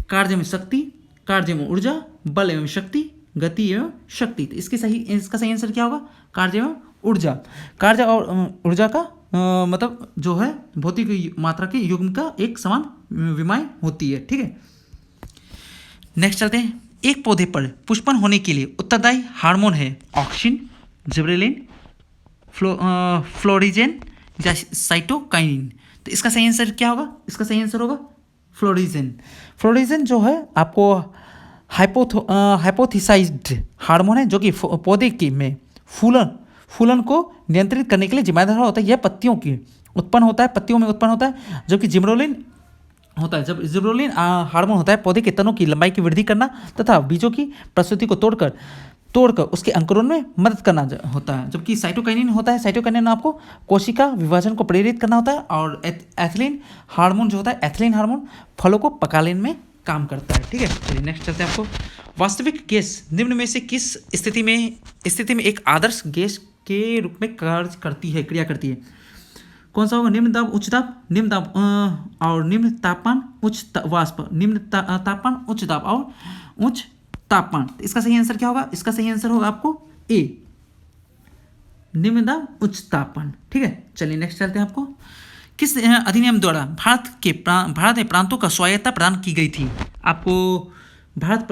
Speaker 1: कार्य में शक्ति, कार्य में ऊर्जा, बल एवं शक्ति, गति एवं शक्ति। तो इसका सही आंसर क्या होगा, कार्य एवं ऊर्जा। कार्य और ऊर्जा का मतलब जो है भौतिक मात्रा के युग्म का एक समान विमाएँ होती है। ठीक है, नेक्स्ट चलते हैं। एक पौधे पर पुष्पन होने के लिए उत्तरदायी हार्मोन है, ऑक्सिन, जिबरेलिन, फ्लोरिजेन या साइटोकाइनिन। तो इसका सही आंसर क्या होगा, इसका सही आंसर होगा फ्लोरिजेन जो है आपको हाइपोथिसाइज्ड हार्मोन है, जो कि पौधे की में फूलन को नियंत्रित करने के लिए जिम्मेदार होता है। यह पत्तियों में उत्पन्न होता है, जबकि जिबरेलिन होता है, जब जिबरेलिन हार्मोन होता है पौधे के तनों की लंबाई की वृद्धि करना तथा बीजों की प्रस्तुति को तोड़कर उसके अंकुरण में मदद करना होता है। जबकि साइटोकाइनिन होता है, साइटोकाइनिन आपको कोशिका विभाजन को प्रेरित करना होता है। और एथिलीन हार्मोन जो होता है, एथिलीन हार्मोन फलों को पकाने में काम करता है। ठीक है, चलिए नेक्स्ट चलते हैं। आपको वास्तविक गैस निम्न में से किस स्थिति में एक आदर्श गैस के रूप में क्रिया करती है। कौन सा होगा, निम्न दाब, उच्च दाब, निम्न दाब और निम्न तापमान, उच्च वाष्प, निम्न तापमान, उच्च दाब और उच्च तापमान। तो इसका सही आंसर क्या होगा, इसका सही आंसर होगा आपको ए, निम्न दाब, उच्च तापमान। ठीक है, चलिए नेक्स्ट चलते हैं। आपको किस अधिनियम द्वारा भारत में प्रांतों का स्वायत्तता प्रदान की गई थी आपको, भारत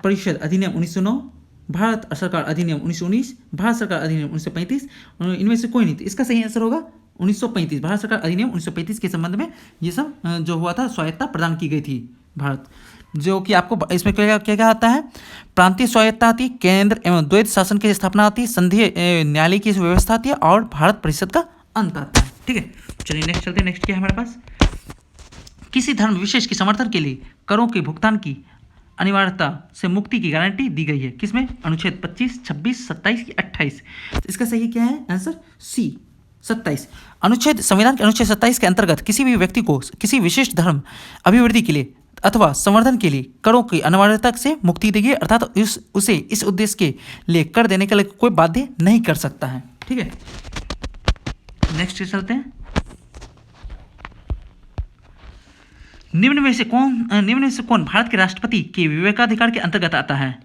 Speaker 1: परिषद अधिनियम 1909, भारत सरकार अधिनियम 1919, भारत सरकार अधिनियम 1935, इनमें से कोई नहीं। तो इसका सही आंसर होगा 1935 भारत सरकार अधिनियम 1935 के संबंध में ये सब जो हुआ था स्वायत्ता प्रदान की गई थी भारत, जो कि आपको इसमें क्या क्या क्या आता है, प्रांतीय स्वायत्ता आती है, केंद्र एवं द्वैत शासन की स्थापना आती है, संघीय न्यायालय की व्यवस्था आती है और भारत परिषद का अंत आता है। ठीक है, चलिए नेक्स्ट चलते हैं। नेक्स्ट क्या है हमारे पास, किसी धर्म विशेष के समर्थन के लिए करों के भुगतान की अनिवार्यता से मुक्ति की गारंटी दी गई है। किसमें, अनुच्छेद 25, 26, 27 की 28। तो इसका सही क्या है आंसर, सी 27। अनुच्छेद, संविधान के अनुच्छेद 27 के अंतर्गत किसी भी व्यक्ति को किसी विशिष्ट धर्म अभिवृद्धि के लिए अथवा संवर्धन के लिए करों की अनिवार्यता से मुक्ति दी गई, अर्थात उसे इस उद्देश्य के लिए कर देने के लिए कोई बाध्य नहीं कर सकता है। ठीक है, नेक्स्ट चलते हैं। निम्न में से कौन भारत के राष्ट्रपति के विवेकाधिकार के अंतर्गत आता है।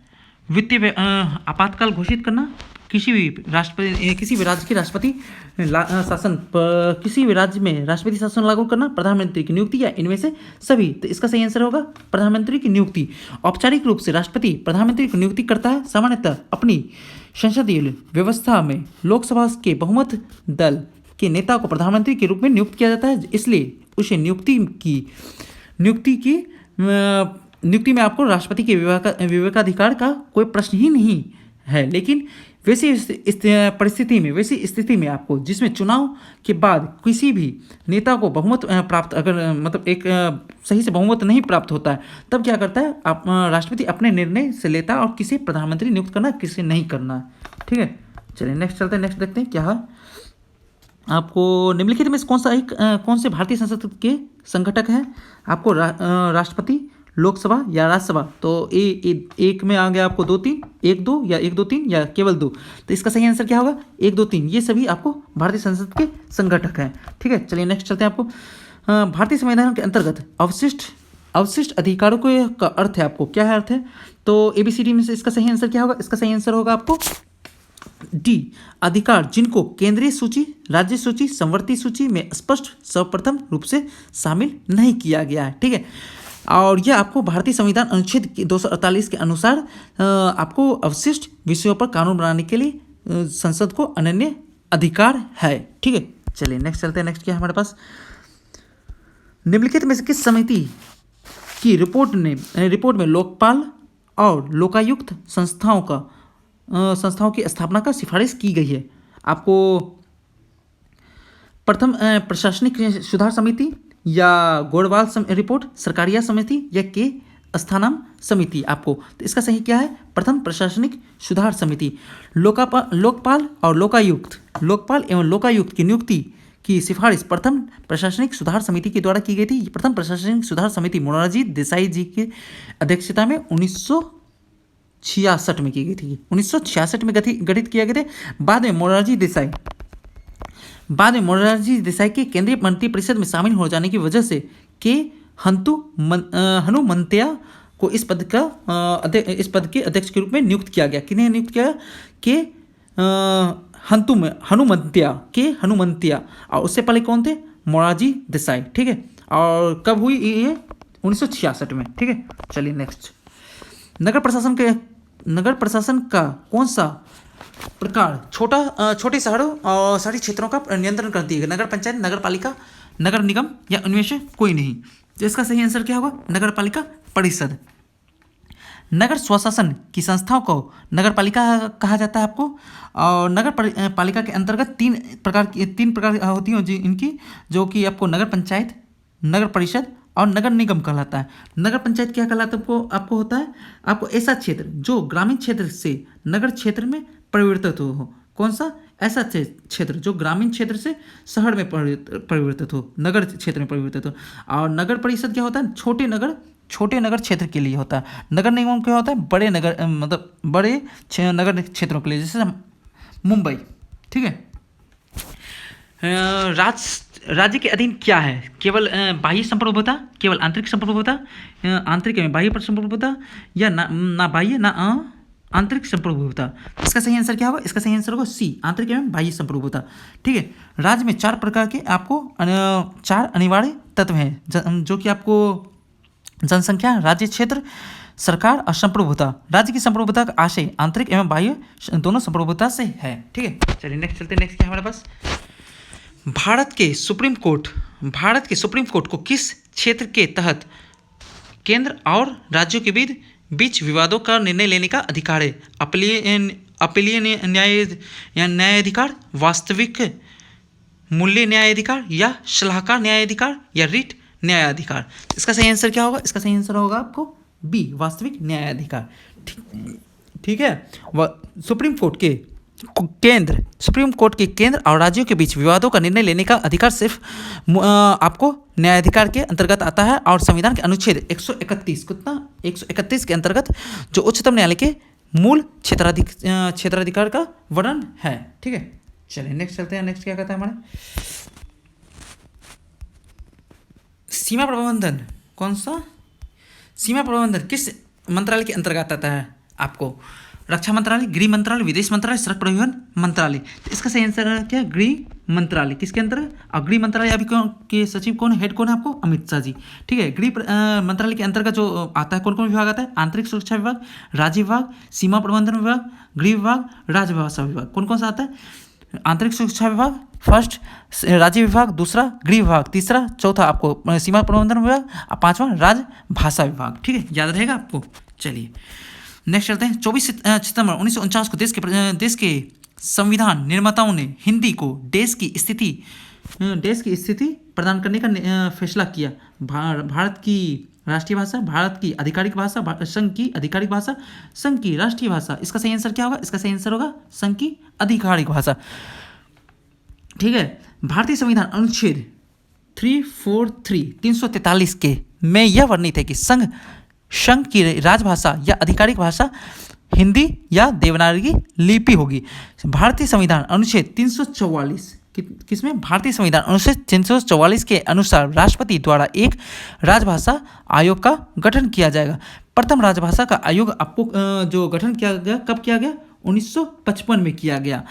Speaker 1: वित्तीय आपातकाल घोषित करना, किसी भी राज्य के राष्ट्रपति शासन, किसी भी राज्य में राष्ट्रपति शासन लागू करना, प्रधानमंत्री की नियुक्ति, या इनमें से सभी। तो इसका सही आंसर होगा प्रधानमंत्री की नियुक्ति। औपचारिक रूप से राष्ट्रपति प्रधानमंत्री की नियुक्ति करता है। सामान्यतः अपनी संसदीय व्यवस्था में लोकसभा के बहुमत दल के नेता को प्रधानमंत्री के रूप में नियुक्त किया जाता है, इसलिए उसे नियुक्ति में आपको राष्ट्रपति के विवेकाधिकार का कोई प्रश्न ही नहीं है। लेकिन वैसी स्थिति में आपको, जिसमें चुनाव के बाद किसी भी नेता को बहुमत प्राप्त, अगर मतलब एक सही से बहुमत नहीं प्राप्त होता है, तब क्या करता है, आप राष्ट्रपति अपने निर्णय से लेता है और किसे प्रधानमंत्री नियुक्त करना, किसे नहीं करना। ठीक है, चलिए नेक्स्ट चलते हैं। नेक्स्ट देखते हैं क्या है आपको, निम्नलिखित में कौन से भारतीय संसद के संगठक हैं। आपको राष्ट्रपति, लोकसभा या राज्यसभा। तो एक में आ गया आपको 2, 3, 1, 2 या 1, 2, 3 या केवल 2। तो इसका सही आंसर क्या होगा, 1, 2, 3। ये सभी आपको भारतीय संसद के संगठक हैं। ठीक है, चलिए नेक्स्ट चलते हैं। आपको भारतीय संविधान के अंतर्गत अवशिष्ट अधिकारों का अर्थ है, आपको क्या है अर्थ है। तो ABCD में से इसका सही आंसर क्या होगा, इसका सही आंसर होगा आपको डी, अधिकार जिनको केंद्रीय सूची, राज्य सूची, संवर्ती सूची में स्पष्ट सर्वप्रथम रूप से शामिल नहीं किया गया है। ठीक है, और यह आपको भारतीय संविधान अनुच्छेद 248 के अनुसार आपको अवशिष्ट विषयों पर कानून बनाने के लिए संसद को अनन्य अधिकार है। ठीक है, चलिए नेक्स्ट चलते हैं। नेक्स्ट क्या है हमारे पास, निम्नलिखित में से किस समिति की रिपोर्ट में लोकपाल और लोकायुक्त संस्थाओं की स्थापना का सिफारिश की गई है। आपको प्रथम प्रशासनिक सुधार समिति, या गोड़वाल रिपोर्ट, सरकारिया समिति, या के स्थानम समिति। आपको तो इसका सही क्या है, प्रथम प्रशासनिक सुधार समिति। लोकपाल एवं लोकायुक्त की नियुक्ति की सिफारिश प्रथम प्रशासनिक सुधार समिति के द्वारा की गई थी। प्रथम प्रशासनिक सुधार समिति मोरारजी देसाई जी की अध्यक्षता में 1966 में की गई थी। 1966 में गठित किया गया था। बाद में मोरारजी देसाई के केंद्रीय मंत्रिपरिषद में शामिल हो जाने की वजह से के हनुमंतिया को इस पद के अध्यक्ष के रूप में नियुक्त किया गया। किन्हें नियुक्त किया, के हनुमंतिया, और उससे पहले कौन थे, मोरारजी देसाई। ठीक है, और कब हुई ये, 1966 में। ठीक है, चलिए नेक्स्ट। नगर प्रशासन का कौन सा प्रकार छोटे शहरों और शहरी क्षेत्रों का नियंत्रण करती है। नगर पंचायत, नगर पालिका, नगर निगम, या उनमें से कोई नहीं। तो इसका सही आंसर क्या होगा, नगर पालिका परिषद। नगर स्वशासन की संस्थाओं को नगर पालिका कहा जाता है आपको। और नगर पालिका के अंतर्गत तीन प्रकार होती हैं इनकी, जो कि आपको नगर पंचायत, नगर परिषद और नगर निगम कहलाता है। नगर पंचायत क्या कहलाता है आपको होता है, आपको ऐसा क्षेत्र जो ग्रामीण क्षेत्र से नगर क्षेत्र में परिवर्तित हो। कौन सा, ऐसा क्षेत्र जो ग्रामीण क्षेत्र से शहर में परिवर्तित हो, नगर क्षेत्र में परिवर्तित हो। और नगर परिषद क्या होता है, छोटे नगर क्षेत्र के लिए होता है। नगर निगम क्या होता है, बड़े नगर नगर क्षेत्रों के लिए, जैसे मुंबई। ठीक है, राज्य के अधीन क्या है, केवल बाह्य संप्रभुता, केवल आंतरिक संप्रभुता, आंतरिक में बाह्य संप्रभुता, या ना बाह्य ना आंतरिक संप्रभुता। इसका सही आंसर क्या होगा, इसका सही आंसर होगा सी, आंतरिक एवं बाह्य संप्रभुता। ठीक है, राज्य में 4 प्रकार के आपको 4 अनिवार्य तत्व हैं, जो कि आपको जनसंख्या, राज्य क्षेत्र, सरकार और संप्रभुता। राज्य की संप्रभुता का आशय आंतरिक एवं बाह्य दोनों संप्रभुता से है। ठीक है, चलिए नेक्स्ट चलते हैं। नेक्स्ट क्या है हमारे पास, भारत के सुप्रीम कोर्ट को किस क्षेत्र के तहत केंद्र और राज्यों के बीच विवादों का निर्णय लेने का अधिकार है? अपीलीय न्याय या न्यायाधिकार, वास्तविक मूल्य न्यायाधिकार, या सलाहकार न्यायाधिकार, या रिट न्यायाधिकार? इसका सही आंसर क्या होगा? इसका सही आंसर होगा आपको बी, वास्तविक न्यायाधिकार। ठीक है। सुप्रीम कोर्ट के केंद्र और राज्यों के बीच विवादों का निर्णय लेने का अधिकार सिर्फ आपको न्यायाधिकार के अंतर्गत आता है, और संविधान के अनुच्छेद 131 के अंतर्गत जो उच्चतम न्यायालय के मूल क्षेत्राधिकार का वर्णन है। ठीक है, चलिए नेक्स्ट चलते हैं। नेक्स्ट क्या कहता है हमारे सीमा प्रबंधन? कौन सा सीमा प्रबंधन किस मंत्रालय के अंतर्गत आता है? आपको रक्षा मंत्रालय, गृह मंत्रालय, विदेश मंत्रालय, सड़क परिवहन मंत्रालय। तो इसका सही आंसर है क्या? गृह मंत्रालय। किसके अंतर्गत? और गृह मंत्रालय अभी के सचिव कौन, हेड कौन है आपको? अमित शाह जी। ठीक है, गृह मंत्रालय के अंतर्गत जो आता है, कौन कौन विभाग आता है? आंतरिक सुरक्षा विभाग, राज्य विभाग, सीमा प्रबंधन विभाग, गृह विभाग, राजभाषा विभाग। कौन कौन सा आता है? आंतरिक सुरक्षा विभाग फर्स्ट, राज्य विभाग दूसरा, गृह विभाग तीसरा, चौथा आपको सीमा प्रबंधन विभाग, और पांचवा राजभाषा विभाग। ठीक है, याद रहेगा आपको। चलिए नेक्स्ट चलते हैं। 24 सितंबर 1949 को देश के संविधान निर्माताओं ने हिंदी को देश की स्थिति प्रदान करने का फैसला किया। भारत की राष्ट्रीय भाषा, भारत की आधिकारिक भाषा, संघ की आधिकारिक भाषा, संघ की राष्ट्रीय भाषा। इसका सही आंसर क्या होगा? इसका सही आंसर होगा संघ की आधिकारिक भाषा। ठीक है, भारतीय संविधान अनुच्छेद 343 के में यह वर्णित है कि संघ की राजभाषा या आधिकारिक भाषा हिंदी या देवनागरी लिपि होगी। भारतीय संविधान अनुच्छेद 344 किसमें? भारतीय संविधान अनुच्छेद 344 के अनुसार राष्ट्रपति द्वारा एक राजभाषा आयोग का गठन किया जाएगा। प्रथम राजभाषा का आयोग आपको जो गठन किया गया, कब किया गया? 1955 में किया गया।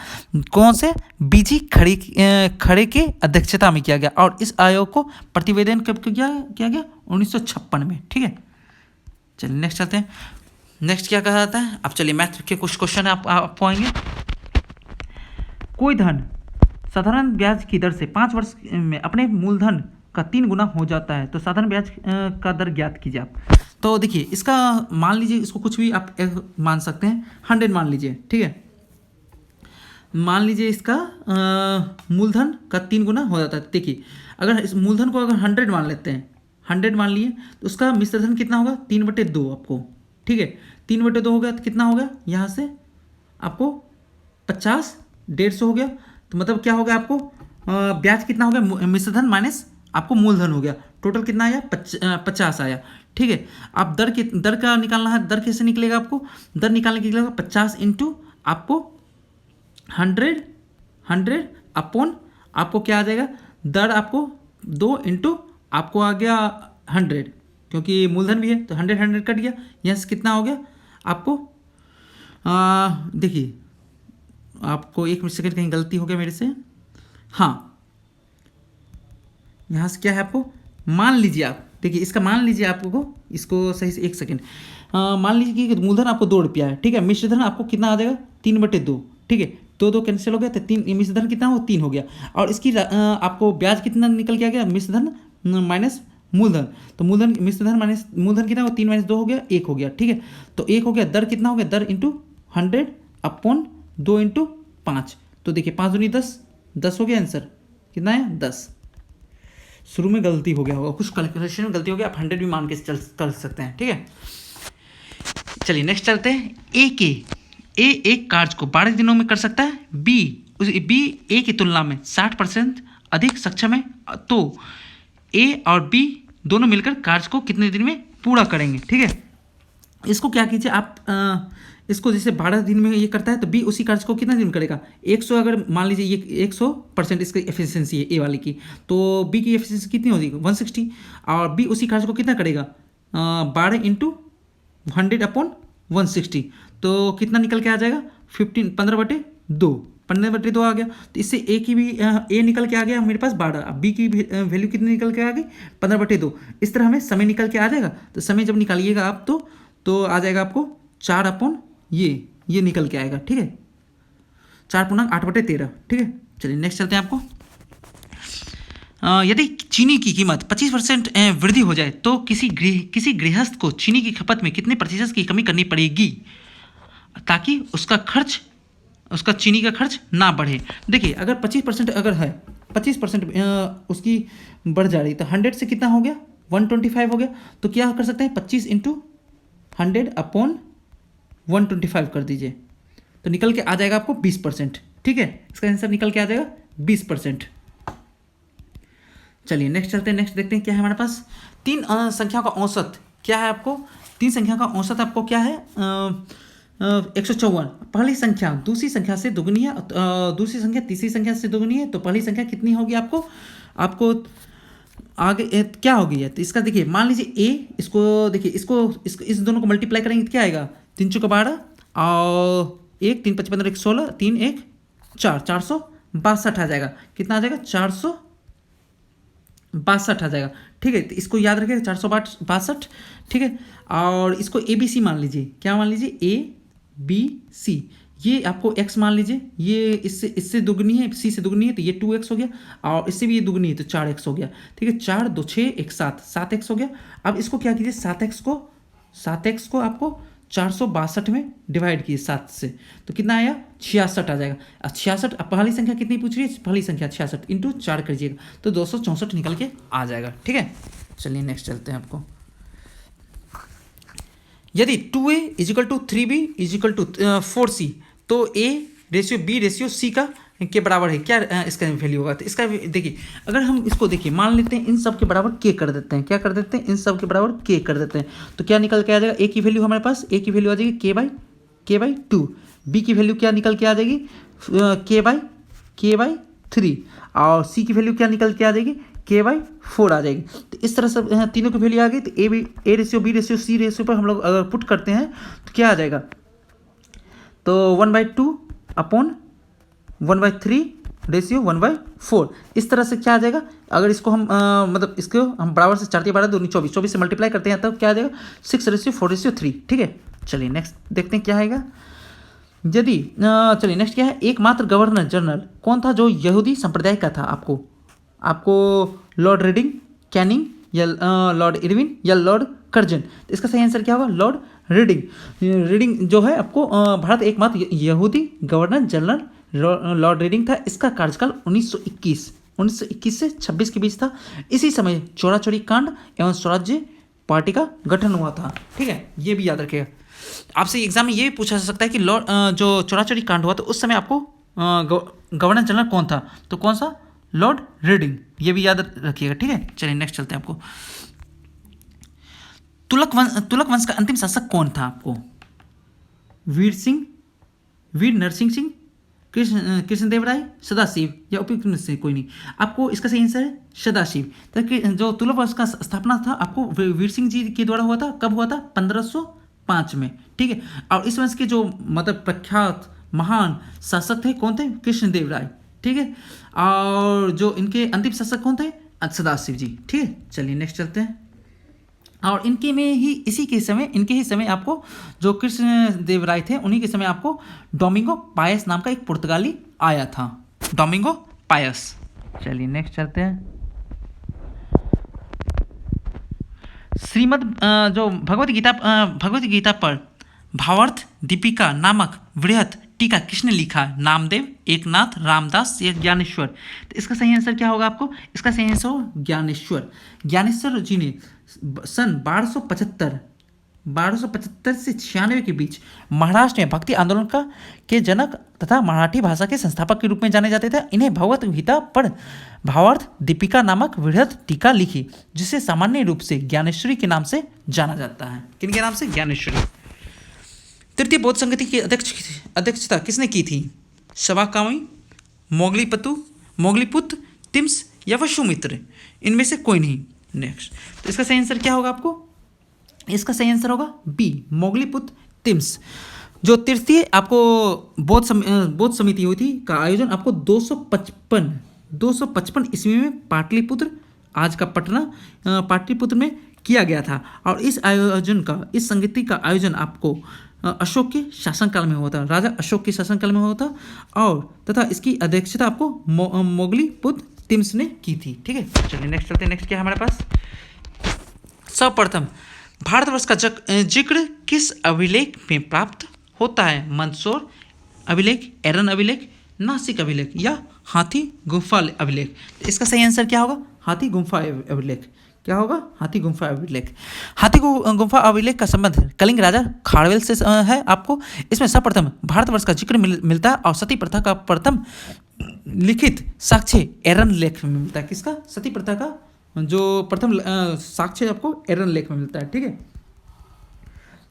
Speaker 1: कौन से? बीजी खड़े के अध्यक्षता में किया गया, और इस आयोग को प्रतिवेदन कब किया गया? 1956 में। ठीक है, चलिए नेक्स्ट चलते हैं। नेक्स्ट क्या कहा जाता है? अब चलिए मैथ के कुछ क्वेश्चन आपको आएंगे। कोई धन साधारण ब्याज की दर से 5 वर्ष में अपने मूलधन का 3 गुना हो जाता है, तो साधारण ब्याज का दर ज्ञात कीजिए आप। तो देखिए, इसका मान लीजिए, इसको कुछ भी आप मान सकते हैं, 100 मान लीजिए। ठीक है, मान लीजिए इसका मूलधन का 3 गुना हो जाता है। देखिए, अगर इस मूलधन को अगर 100 मान लेते हैं, 100 मान लिए, तो उसका मिश्र धन कितना होगा? 3/2 आपको। ठीक है, 3/2 हो गया तो कितना हो गया? यहाँ से आपको 50, 150 हो गया। तो मतलब क्या हो गया आपको? ब्याज कितना हो गया? मिश्र धन माइनस आपको मूलधन हो गया। टोटल कितना आया? 50 आया। ठीक है, आप दर का निकालना है। दर कैसे निकलेगा आपको? दर निकालने के लिए 50 इंटू आपको 100 अपॉन आपको क्या आ जाएगा? दर आपको 2 इंटू आपको आ गया 100, क्योंकि मूलधन भी है तो 100 कट गया। यहाँ से कितना हो गया आपको? देखिए, आपको 1 सेकंड कहीं गलती हो गया मेरे से। हाँ, यहाँ से क्या है आपको? मान लीजिए आप, देखिए इसका मान लीजिए आपको, इसको सही से 1 सेकंड मान लीजिए कि मूलधन आपको 2 रुपया है। ठीक है, मिश्र धन आपको कितना आ जाएगा? 3/2। ठीक है, 2 कैंसिल हो गया तो 3, मिश्र धन कितना हो? 3 हो गया। और इसकी आपको ब्याज कितना निकल के आ गया? मिश्र धन माइनस मूलधन। तो मूलधन मिश्र धन माइनस मूलधन कितना हो? 3 - 2 हो गया, 1 हो गया। ठीक है, तो 1 हो गया। दर कितना हो गया? दर इंटू 100 अपॉन 2 इंटू 5। तो देखिए 5 दूनी 10, 10 हो गया आंसर। कितना है? 10। शुरू में गलती हो गया होगा, कुछ कैलकुलेशन में गलती हो गया, आप 100 भी मान के कर सकते हैं। ठीक है, चलिए नेक्स्ट चलते हैं। ए एक कार्य को 12 दिनों में कर सकता है, बी ए की तुलना में 60% अधिक सक्षम है, तो ए और बी दोनों मिलकर कार्य को कितने दिन में पूरा करेंगे। ठीक है, इसको क्या कीजिए आप, इसको जैसे 12 दिन में ये करता है, तो बी उसी कार्य को कितना दिन में करेगा? 100, अगर मान लीजिए ये 100% इसकी एफिशिएंसी है ए वाले की, तो बी की एफिशिएंसी कितनी होगी? 160। और बी उसी कार्य को कितना करेगा? 12 इंटू 100 अपॉन 160। तो कितना निकल के आ जाएगा? 15/2। 15/2 आ गया। तो इससे ए की भी ए निकल के आ गया मेरे पास 12। अब बी की वैल्यू कितनी निकल के आ गई? 15/2। इस तरह हमें समय निकल के आ जाएगा। तो समय जब निकालिएगा आप तो आ जाएगा आपको 4 अपॉन ये निकल के आएगा। ठीक है, 4 × 8/13। ठीक है, चलिए नेक्स्ट चलते हैं आपको। यदि चीनी की कीमत 25% वृद्धि हो जाए तो किसी गृहस्थ को चीनी की खपत में कितने प्रतिशत की कमी करनी पड़ेगी ताकि उसका चीनी का खर्च ना बढ़े। देखिए अगर 25% अगर है, 25% उसकी बढ़ जा रही तो 100 से कितना हो गया, 125 हो गया। तो क्या कर सकते हैं, 25 × 100/125 कर दीजिए तो निकल के आ जाएगा आपको 20%। ठीक है, इसका आंसर निकल के आ जाएगा 20%। चलिए नेक्स्ट चलते हैं, नेक्स्ट देखते हैं क्या है हमारे पास। 3 संख्याओं का औसत क्या है आपको, 3 संख्या का औसत आपको क्या है, 154। पहली संख्या दूसरी संख्या से दुगनी है, दूसरी संख्या तीसरी संख्या से दुगनी है, तो पहली संख्या कितनी होगी आपको आगे क्या होगी है। तो इसका देखिए मान लीजिए ए, इसको देखिए इसको इस दोनों को मल्टीप्लाई करेंगे तो क्या आएगा, 3 × 12 और 1 3 5 15 1 16 3 1 4 462 आ जाएगा। कितना आ जाएगा, 462 आ जाएगा। ठीक है, तो इसको याद रखिएगा 462। ठीक है, और इसको ABC मान लीजिए, क्या मान लीजिए, ABC। ये आपको x मान लीजिए, ये इससे दुगनी है, C से दुगनी है तो ये 2x हो गया, और इससे भी ये दुगनी है तो 4x हो गया। ठीक है, 4 2 6 1 7 7x हो गया। अब इसको क्या कीजिए, 7x को आपको 462 में डिवाइड कीजिए 7 से, तो कितना आया, 66 आ जाएगा। 66, अब पहली संख्या कितनी पूछ रही है, पहली संख्या 66 × 4 करिएगा तो 264 निकल के आ जाएगा। ठीक है, चलिए नेक्स्ट चलते हैं। आपको यदि 2a = 3b = 4c तो A/B/C के बराबर है, क्या इसका वैल्यू होगा। तो इसका देखिए अगर हम इसको देखिए मान लेते हैं इन सब के बराबर k कर देते हैं, क्या कर देते हैं, इन सब के बराबर k कर देते हैं, तो क्या निकल के आ जाएगा, a की वैल्यू हमारे पास, a की वैल्यू आ जाएगी k/2, b की वैल्यू क्या निकल के आ जाएगी, k/3, और c की वैल्यू क्या निकल के आ जाएगी, k/4 आ जाएगी। तो इस तरह से तीनों की वैल्यू आ गई। तो A/B/C पर हम लोग अगर पुट करते हैं तो क्या आ जाएगा, तो 1/2/1/3/1/4 इस तरह से क्या आ जाएगा। अगर इसको हम मतलब इसको हम बराबर से 4 12 2 24 से मल्टीप्लाई करते हैं तब क्या आ जाएगा, 6/4/3। ठीक है, चलिए नेक्स्ट देखते हैं क्या आएगा। यदि चलिए नेक्स्ट क्या है, एकमात्र गवर्नर जनरल कौन था जो यहूदी संप्रदाय का था। आपको लॉर्ड रीडिंग, कैनिंग या लॉर्ड इरविन या लॉर्ड कर्जन। तो इसका सही आंसर क्या होगा, लॉर्ड रीडिंग जो है आपको भारत एकमात्र यहूदी गवर्नर जनरल लॉर्ड रीडिंग था। इसका कार्यकाल 1921 से 26 के बीच था। इसी समय चौरा-चौरी कांड एवं स्वराज्य पार्टी का गठन हुआ था। ठीक है, ये भी याद रखिएगा। आपसे एग्जाम में ये भी पूछा जा सकता है कि जो चौरा-चौरी कांड हुआ तो उस समय आपको गवर्नर जनरल कौन था, तो कौन सा, लॉर्ड रीडिंग। ये भी याद रखिएगा। ठीक है, चलिए नेक्स्ट चलते हैं। आपको तुगलक वंश का अंतिम शासक कौन था। आपको वीर नरसिंह सिंह, कृष्णदेव राय, सदाशिव या उपयुक्त में से कोई नहीं। आपको इसका सही आंसर है सदाशिव। जो तुगलक वंश का स्थापना था आपको वीर सिंह जी के द्वारा हुआ था। कब हुआ था, 1505 में। ठीक है, और इस वंश के जो मतलब प्रख्यात महान शासक थे कौन थे, कृष्णदेव राय। ठीक है, और जो इनके अंतिम शासक कौन थे, सदाशिव जी। ठीक है, चलिए नेक्स्ट चलते हैं। और इनके ही समय आपको जो कृष्णदेव राय थे उन्हीं के समय आपको डोमिंगो पायस नाम का एक पुर्तगाली आया था, डोमिंगो पायस। चलिए नेक्स्ट चलते हैं। जो भगवत गीता पर भावार्थ दीपिका नामक वृहत टीका किसने लिखा, नामदेव, एकनाथ, रामदास या ज्ञानेश्वर। तो इसका सही आंसर क्या होगा आपको, इसका सही आंसर हो ज्ञानेश्वर जी ने सन 1275 से 96 के बीच महाराष्ट्र में भक्ति आंदोलन के जनक तथा मराठी भाषा के संस्थापक के रूप में जाने जाते थे। इन्हें भगवत गीता पर भावार्थ दीपिका नामक वृहत टीका लिखी, जिसे सामान्य रूप से ज्ञानेश्वरी के नाम से जाना जाता है। किनके नाम से, ज्ञानेश्वरी। तृतीय बौद्ध संगति की अध्यक्षता किसने की थी, सवाकामी, मोगलीपुत्र, तिम्स या वसुमित्र, इनमें से कोई नहीं। नेक्स्ट, तो इसका सही आंसर क्या होगा आपको, इसका सही आंसर होगा बी, मोगलीपुत्र तिम्स। जो तृतीय आपको बौद्ध समिति हुई थी का आयोजन आपको 255 ईस्वी में पाटलिपुत्र, आज का पटना, पाटलिपुत्र में किया गया था। और इस संगति का आयोजन आपको अशोक के शासनकाल में हुआ था, राजा अशोक के शासनकाल में हुआ था। और तथा इसकी अध्यक्षता आपको मोगलीपुत्र तिम्स ने की थी। ठीक है, चलिए नेक्स्ट चलते हैं। नेक्स्ट क्या है हमारे पास? सर्वप्रथम भारतवर्ष का जिक्र किस अभिलेख में प्राप्त होता है? मंदसौर अभिलेख, एरन अभिलेख, नासिक अभिलेख या हाथी गुफा अभिलेख? तो इसका सही आंसर क्या होगा? हाथी गुफा अभिलेख। क्या होगा? हाथी गुफा अभिलेख। हाथी गुफा अभिलेख का संबंध कलिंग राजा खारवेल से है। आपको इसमें सर्वप्रथम भारतवर्ष का जिक्र मिलता है और सती प्रथा का प्रथम लिखित साक्ष्य एरन लेख में मिलता है। किसका? सती प्रथा का जो प्रथम साक्ष्य आपको एरन लेख में मिलता है। ठीक है,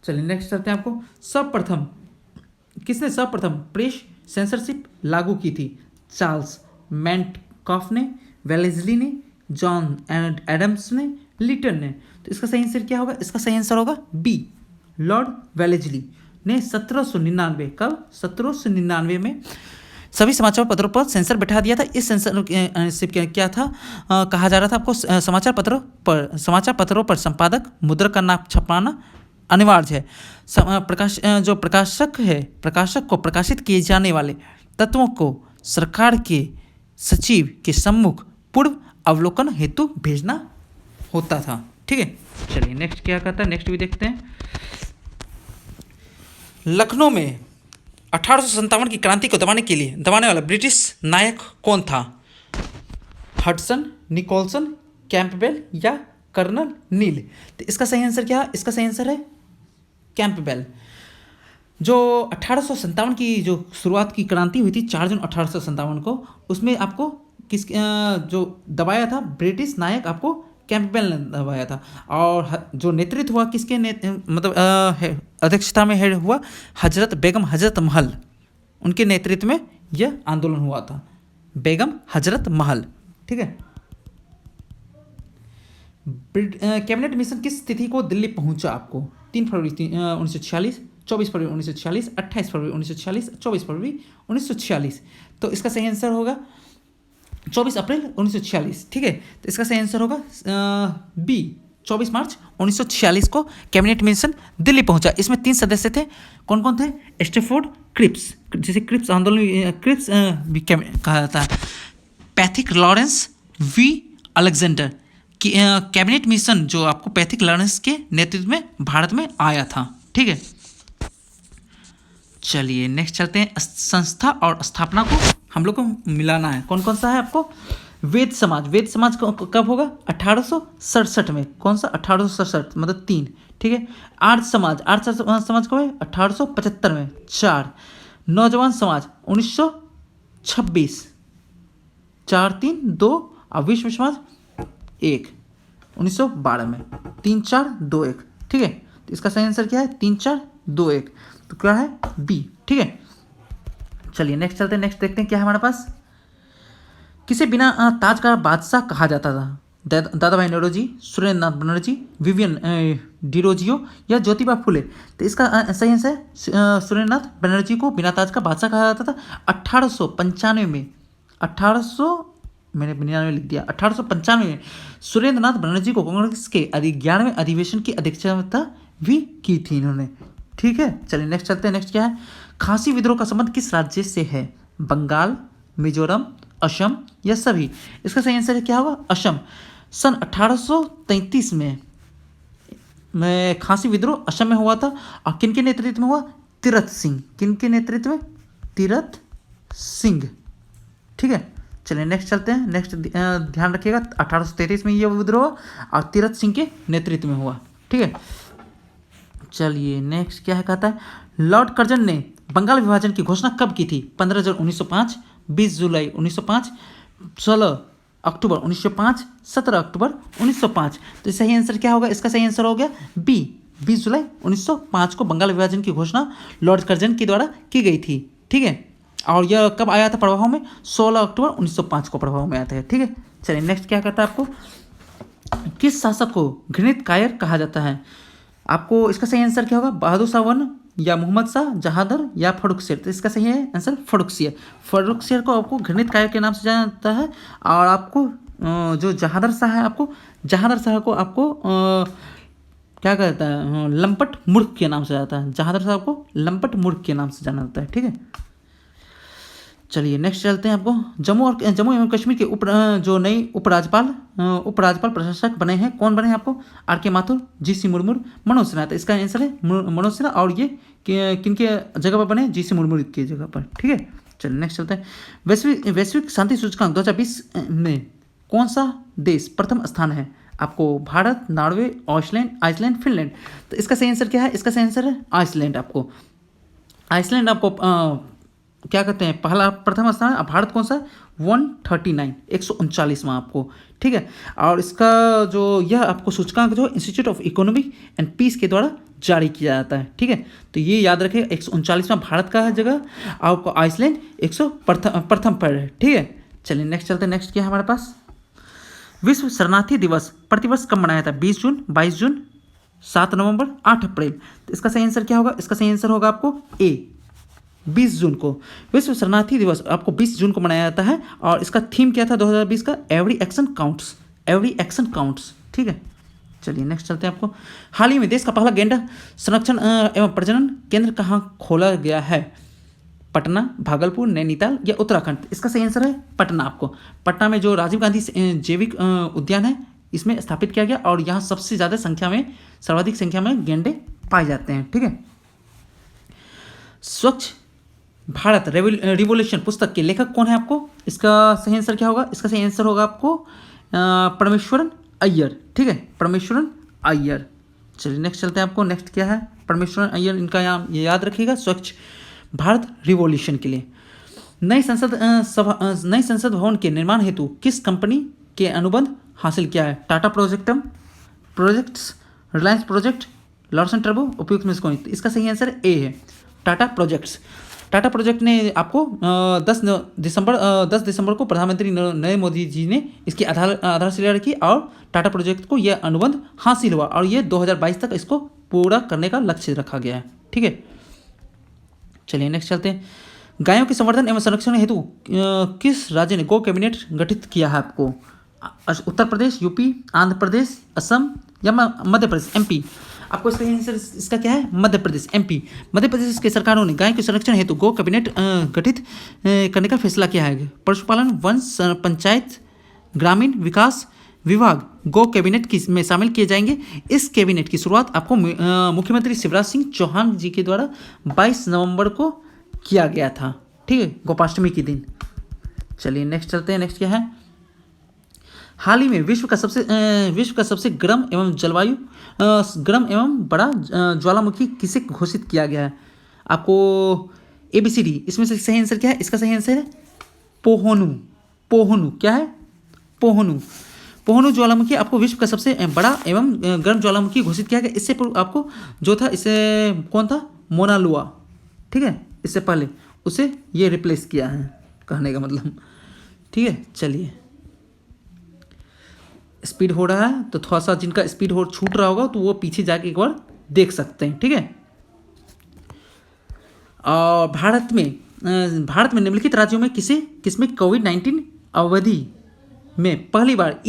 Speaker 1: चलिए नेक्स्ट चलते हैं। आपको सर्वप्रथम किसने सर्वप्रथम प्रेस सेंसरशिप लागू की थी? चार्ल्स मैंटकॉफ ने, वेलेस्ली ने, जॉन एडम्स ने, लिटन ने? तो इसका सही आंसर क्या होगा? इसका सही आंसर होगा बी, लॉर्ड वेलेस्ली ने 1799। कब? 1799 में सभी समाचार पत्रों पर सेंसर बैठा दिया था। इस सेंसरशिप क्या था? कहा जा रहा था आपको समाचार पत्रों पर संपादक मुद्रक का नाम छपाना अनिवार्य है। जो प्रकाशक को प्रकाशित किए जाने वाले तत्वों को सरकार के सचिव के सम्मुख पूर्व अवलोकन हेतु भेजना होता था। ठीक है, चलिए नेक्स्ट क्या कहता है? नेक्स्ट भी देखते हैं। लखनऊ में 1857 की क्रांति को दबाने वाला ब्रिटिश नायक कौन था? हडसन, निकोलसन, कैंपबेल या कर्नल नील? तो इसका सही आंसर क्या है? इसका सही आंसर है कैंपबेल। जो 1857 की जो शुरुआत की क्रांति हुई थी 4 जून 1857 को, उसमें आपको जो दबाया था ब्रिटिश नायक आपको कैंपबेल ने दबाया था। और जो नेतृत्व हुआ किसके अध्यक्षता में हेड हुआ? बेगम हजरत महल, उनके नेतृत्व में यह आंदोलन हुआ था। बेगम हजरत महल। ठीक है, कैबिनेट मिशन किस तिथि को दिल्ली पहुंचा? आपको 3 फरवरी 1946, 24 फरवरी 1946, 28 फरवरी 1946, 24 फरवरी 1946। तो इसका सही आंसर होगा 24 अप्रैल 1946। ठीक है, तो इसका सही आंसर होगा बी, 24 मार्च 1946 को कैबिनेट मिशन दिल्ली पहुंचा। इसमें 3 सदस्य थे। कौन कौन थे? स्टैफोर्ड क्रिप्स, जिसे क्रिप्स आंदोलन क्रिप्स भी कहा जाता है, Pethick Lawrence, we Alexander. Cabinet mission जो आपको पैथिक लॉरेंस के नेतृत्व में भारत में आया था। ठीक है, चलिए नेक्स्ट चलते हैं। संस्था और स्थापना को हम लोग को मिलाना है। कौन कौन सा है आपको? वेद समाज कब होगा? 1867 में। कौन सा? 1867 मतलब 3। ठीक है, आर्य समाज कब है? 1875 में 4। नौजवान समाज 1926, 4, 3, 2। और विश्व समाज 1, 1912 में। 3, 4, 2, 1। ठीक है, तो इसका सही आंसर क्या है? 3, 4, 2, 1। तो क्या है? बी। ठीक है, चलिए नेक्स्ट चलते हैं। नेक्स्ट देखते हैं क्या है हमारे पास। किसे बिना ताज का बादशाह कहा जाता था? दादा भाई नौरोजी, सुरेंद्र नाथ बनर्जी, विवियन डिरोजियो या ज्योतिबा फुले? तो इसका सही आंसर है सुरेंद्र नाथ बनर्जी को बिना ताज का बादशाह कहा जाता था। 1895 में 1899 लिख दिया। 1895 में सुरेंद्र नाथ बनर्जी को कांग्रेस के 11वें अधिवेशन की अध्यक्षता भी की थी इन्होंने। ठीक है, चलिए नेक्स्ट चलते हैं। नेक्स्ट क्या है? खासी विद्रोह का संबंध किस राज्य से है? बंगाल, मिजोरम, असम या सभी? इसका सही आंसर क्या होगा? असम। सन 1833 में खासी विद्रोह असम में हुआ था। और किन के नेतृत्व में हुआ? तीरथ सिंह। किन के नेतृत्व में? तीरथ सिंह। ठीक है, चलिए नेक्स्ट चलते हैं। नेक्स्ट ध्यान रखिएगा 1833 में यह विद्रोह और तीरथ सिंह के नेतृत्व में हुआ। ठीक है, चलिए नेक्स्ट क्या है? कहता है लॉर्ड कर्जन ने बंगाल विभाजन की घोषणा कब की थी? 15 जनवरी 1905, 20 जुलाई 1905, 16 अक्टूबर 1905, 17 अक्टूबर 1905। तो सही आंसर क्या होगा? इसका सही आंसर हो गया बी, 20 जुलाई 1905 को बंगाल विभाजन की घोषणा लॉर्ड कर्जन के द्वारा की गई थी। ठीक है, और यह कब आया था प्रभाव में? 16 अक्टूबर 1905 को प्रभाव में आया था। ठीक है, चलिए नेक्स्ट क्या कहता है आपको? किस शासक को घृणित कायर कहा जाता है? आपको इसका सही आंसर क्या होगा? बहादुर शाह वन या मोहम्मद शाह, जहादर या फर्रुखसियर? तो इसका सही है आंसर फर्रुखसियर। फर्रुखसियर को आपको घृणित कायर के नाम से जाना जाता है। और आपको जो जहादर शाह है, जहादर शाह को आपको क्या कहता है? लंपट मूर्ख के नाम से जाता है। जहादर शाह को लंपट मूर्ख के नाम से जाना जाता है। ठीक है, चलिए नेक्स्ट चलते हैं। आपको जम्मू एवं कश्मीर के जो नई उपराज्यपाल प्रशासक बने हैं, कौन बने हैं आपको? आर के माथुर, GC मुर्मू, मनोज सिन्हा। तो इसका आंसर है मनोज सिन्हा। और ये किनके जगह पर बने? GC मुर्मू की जगह पर। ठीक है, चलिए नेक्स्ट चलते हैं। वैश्विक शांति सूचकांक 2020 में कौन सा देश प्रथम स्थान है? आपको भारत, नॉर्वे, आइसलैंड, फिनलैंड। तो इसका सही आंसर क्या है? इसका सही आंसर है आइसलैंड। आइसलैंड आपको क्या कहते हैं, पहला प्रथम स्थान है। भारत कौन सा? 139, 139वां आपको। ठीक है, और इसका जो यह आपको सूचकांक जो institute of economic and peace के द्वारा जारी किया जाता है। ठीक है, तो ये याद रखें, 139वां भारत का है जगह, आपको आइसलैंड 100 प्रथम पर है। ठीक है, चलिए नेक्स्ट चलते हैं। नेक्स्ट क्या है हमारे पास? विश्व शरणार्थी दिवस प्रतिवर्ष कब मनाया जाता है? 20 जून, 22 जून, 7 नवंबर, 8 अप्रैल। तो इसका सही आंसर क्या होगा? इसका सही आंसर होगा आपको ए, 20 जून को। विश्व शरणार्थी दिवस आपको 20 जून को मनाया जाता है। और इसका थीम क्या था 2020 का? Every action counts, every action counts. ठीक है, चलिए नेक्स्ट चलते हैं। आपको हाल ही में देश का पहला गैंडा संरक्षण एवं प्रजनन केंद्र कहाँ खोला गया है? पटना, भागलपुर, नैनीताल या उत्तराखंड। इसका सही आंसर है पटना। आपको पटना में जो राजीव गांधी जैविक उद्यान है, इसमें स्थापित किया गया। और यहाँ सबसे ज़्यादा संख्या में, सर्वाधिक संख्या में गैंडे पाए जाते हैं। ठीक है, स्वच्छ भारत रिवोल्यूशन पुस्तक के लेखक कौन है आपको? इसका सही आंसर क्या होगा? इसका सही आंसर होगा आपको परमेश्वरन अय्यर। ठीक है, परमेश्वरन अय्यर। चलिए नेक्स्ट चलते हैं। आपको नेक्स्ट क्या है? परमेश्वरन अय्यर, इनका यहाँ ये याद रखिएगा, स्वच्छ भारत रिवॉल्यूशन के लिए। नई संसद भवन के निर्माण हेतु किस कंपनी के अनुबंध हासिल किया है? Tata projects, Reliance project, Larsen turbo, उपयुक्त में से कौन? इसका सही आंसर ए है टाटा प्रोजेक्ट्स। टाटा प्रोजेक्ट ने आपको 10 दिसंबर को प्रधानमंत्री नरेंद्र मोदी जी ने इसकी आधारशिला रखी। और टाटा प्रोजेक्ट को यह अनुबंध हासिल हुआ और ये 2022 तक इसको पूरा करने का लक्ष्य रखा गया है। ठीक है, चलिए नेक्स्ट चलते हैं। गायों के संवर्धन एवं संरक्षण हेतु किस राज्य ने गो कैबिनेट गठित किया है आपको? उत्तर प्रदेश, यूपी, आंध्र प्रदेश, असम या मध्य प्रदेश, MP। आपको इसका आंसर इसका क्या है? मध्य प्रदेश, MP। मध्य प्रदेश के सरकारों ने गाय के संरक्षण हेतु गो कैबिनेट गठित करने का फैसला किया है। पशुपालन, वन, पंचायत, ग्रामीण विकास विभाग गो कैबिनेट में शामिल किए जाएंगे। इस कैबिनेट की शुरुआत आपको मुख्यमंत्री शिवराज सिंह चौहान जी के द्वारा 22 नवंबर को किया गया था। ठीक है, गोपाष्टमी के दिन। चलिए नेक्स्ट चलते हैं। नेक्स्ट क्या है? हाल ही में विश्व का सबसे गर्म एवं बड़ा ज्वालामुखी किसे घोषित किया गया है? आपको ABCD, इसमें से सही आंसर क्या है? इसका सही आंसर है पोहनु। क्या है? पोहनु ज्वालामुखी आपको विश्व का सबसे बड़ा एवं गर्म ज्वालामुखी घोषित किया गया। इससे पूर्व आपको जो था, इससे कौन था? मोना लुआ। ठीक है, इससे पहले उसे ये रिप्लेस किया है, कहने का मतलब। ठीक है, चलिए स्पीड हो रहा है तो थोड़ा सा जिनका स्पीड छूट रहा होगा तो वो पीछे जाके एक बार देख सकते हैं। ठीक है, और भारत में निम्नलिखित राज्यों में किसमें कोविड-19 अवधि में पहली बार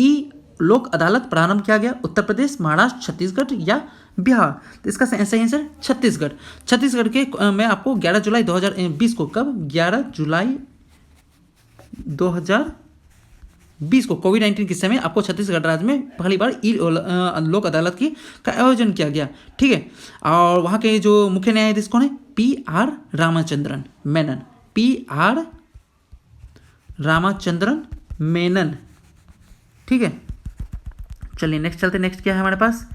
Speaker 1: लोक अदालत प्रारंभ किया गया? उत्तर प्रदेश, महाराष्ट्र, छत्तीसगढ़ या बिहार। तो इसका सही आंसर छत्तीसगढ़ के मैं आपको 11 जुलाई 2020 को, कब? 11 जुलाई 2020 को कोविड-19 के समय आपको छत्तीसगढ़ राज्य में पहली बार लोक अदालत का आयोजन किया गया। ठीक है, और वहाँ के जो मुख्य न्यायाधीश कौन है? PR रामाचंद्रन मेनन। ठीक है, चलिए नेक्स्ट चलते। नेक्स्ट क्या है हमारे पास?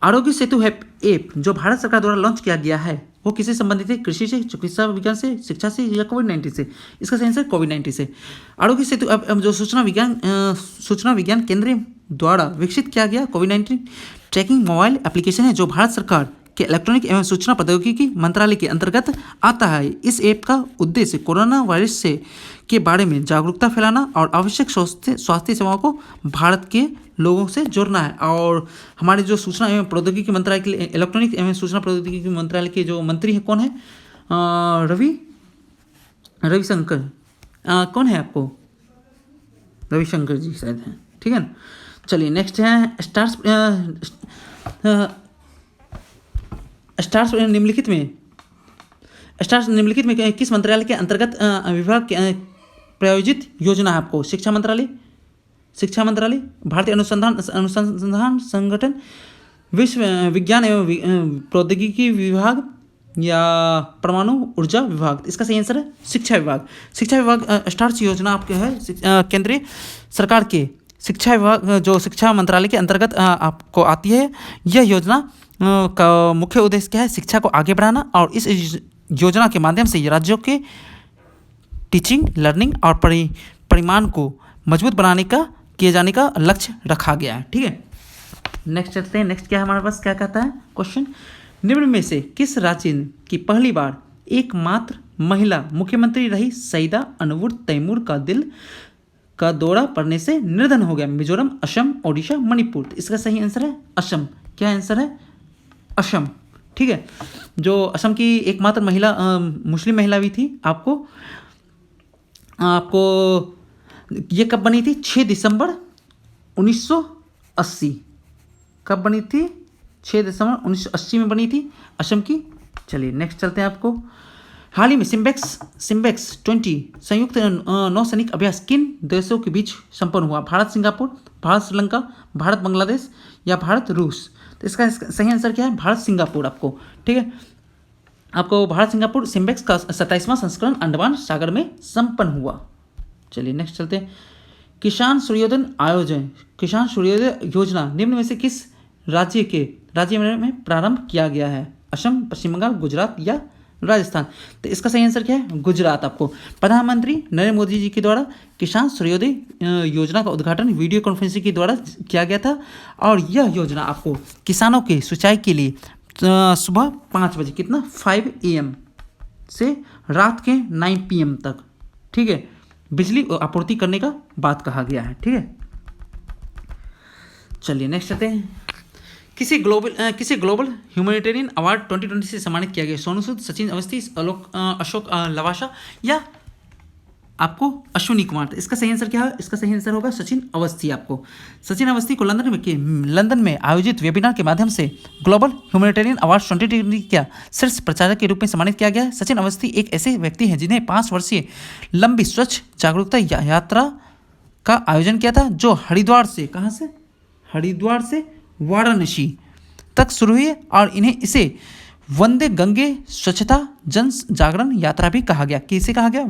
Speaker 1: आरोग्य सेतु ऐप जो भारत सरकार द्वारा लॉन्च किया गया है वो किससे संबंधित है? कृषि से, चिकित्सा विज्ञान से, शिक्षा से या कोविड-19 से? इसका सही आंसर कोविड-19 से। आरोग्य सेतु ऐप जो सूचना विज्ञान केंद्र द्वारा विकसित किया गया कोविड-19 ट्रैकिंग मोबाइल एप्लीकेशन है जो भारत सरकार के इलेक्ट्रॉनिक एवं सूचना प्रौद्योगिकी मंत्रालय के अंतर्गत आता है। इस ऐप का उद्देश्य कोरोना वायरस के बारे में जागरूकता फैलाना और आवश्यक स्वास्थ्य सेवाओं को भारत के लोगों से जोड़ना है। और हमारे जो सूचना एवं प्रौद्योगिकी मंत्रालय के लिए इलेक्ट्रॉनिक एवं सूचना प्रौद्योगिकी मंत्रालय के जो मंत्री हैं कौन है? रविशंकर। कौन है आपको? रविशंकर जी शायद हैं। ठीक है ना, चलिए नेक्स्ट है स्टार्स निम्नलिखित में स्टार्स निम्नलिखित में किस मंत्रालय के अंतर्गत विभाग प्रायोजित योजना है आपको? शिक्षा मंत्रालय, भारतीय अनुसंधान संगठन, विश्व विज्ञान एवं प्रौद्योगिकी विभाग या परमाणु ऊर्जा विभाग? इसका सही आंसर है शिक्षा विभाग। शिक्षा विभाग स्टार्स योजना आपके है केंद्रीय सरकार के शिक्षा विभाग जो शिक्षा मंत्रालय के अंतर्गत आपको आती है। यह योजना का मुख्य उद्देश्य क्या है? शिक्षा को आगे बढ़ाना, और इस योजना के माध्यम से राज्यों के टीचिंग, लर्निंग और परिमाण को मजबूत किए जाने का लक्ष्य रखा गया है। ठीक है, नेक्स्ट चलते हैं। नेक्स्ट क्या है हमारे पास, क्या कहता है क्वेश्चन? निम्न में से किस राज्य की पहली बार एकमात्र महिला मुख्यमंत्री रही सईदा अनवर तैमूर का दिल का दौरा पड़ने से निधन हो गया? मिजोरम, असम, ओडिशा, मणिपुर? तो इसका सही आंसर है असम। क्या आंसर है? असम। ठीक है, जो असम की एकमात्र महिला मुस्लिम महिला भी थी। आपको ये कब बनी थी? 6 दिसंबर 1980। कब बनी थी? 6 दिसंबर 1980 में बनी थी असम की। चलिए नेक्स्ट चलते हैं। आपको हाल ही में सिम्बेक्स 20 संयुक्त नौसैनिक अभ्यास किन देशों के बीच संपन्न हुआ? भारत सिंगापुर, भारत श्रीलंका, भारत बांग्लादेश या भारत रूस? तो इसका सही आंसर क्या है? भारत सिंगापुर आपको। ठीक है, आपको भारत सिंगापुर सिम्बेक्स का 27वां संस्करण अंडमान सागर में संपन्न हुआ। चलिए नेक्स्ट चलते हैं। किसान सूर्योदय योजना निम्न में से किस राज्य में प्रारंभ किया गया है? असम, पश्चिम बंगाल, गुजरात या राजस्थान? तो इसका सही आंसर क्या है? गुजरात आपको। प्रधानमंत्री नरेंद्र मोदी जी के द्वारा किसान सूर्योदय योजना का उद्घाटन वीडियो कॉन्फ्रेंसिंग के द्वारा किया गया था, और यह योजना आपको किसानों के सिंचाई के लिए सुबह 5 बजे, कितना 5 AM से रात के 9 PM तक, ठीक है, बिजली आपूर्ति करने का बात कहा गया है। ठीक है, चलिए नेक्स्ट चलते हैं। किसी ग्लोबल ह्यूमैनिटेरियन अवार्ड 2020 से सम्मानित किया गया? सोनू सूद, सचिन अवस्थी, अशोक लवासा या आपको अश्विनी कुमार? तो इसका सही आंसर क्या है? इसका सही आंसर होगा सचिन अवस्थी। आपको सचिन अवस्थी को लंदन में आयोजित वेबिनार के माध्यम से ग्लोबल ह्यूमैनिटेरियन अवार्ड 2020 का शीर्ष प्रचारक के रूप में सम्मानित किया गया है। सचिन अवस्थी एक ऐसे व्यक्ति हैं जिन्हें 5 वर्षीय लंबी स्वच्छ जागरूकता यात्रा का आयोजन किया था, जो हरिद्वार से वाराणसी तक शुरू हुई, और इसे वंदे गंगे स्वच्छता जन जागरण यात्रा भी कहा गया। किसे कहा गया?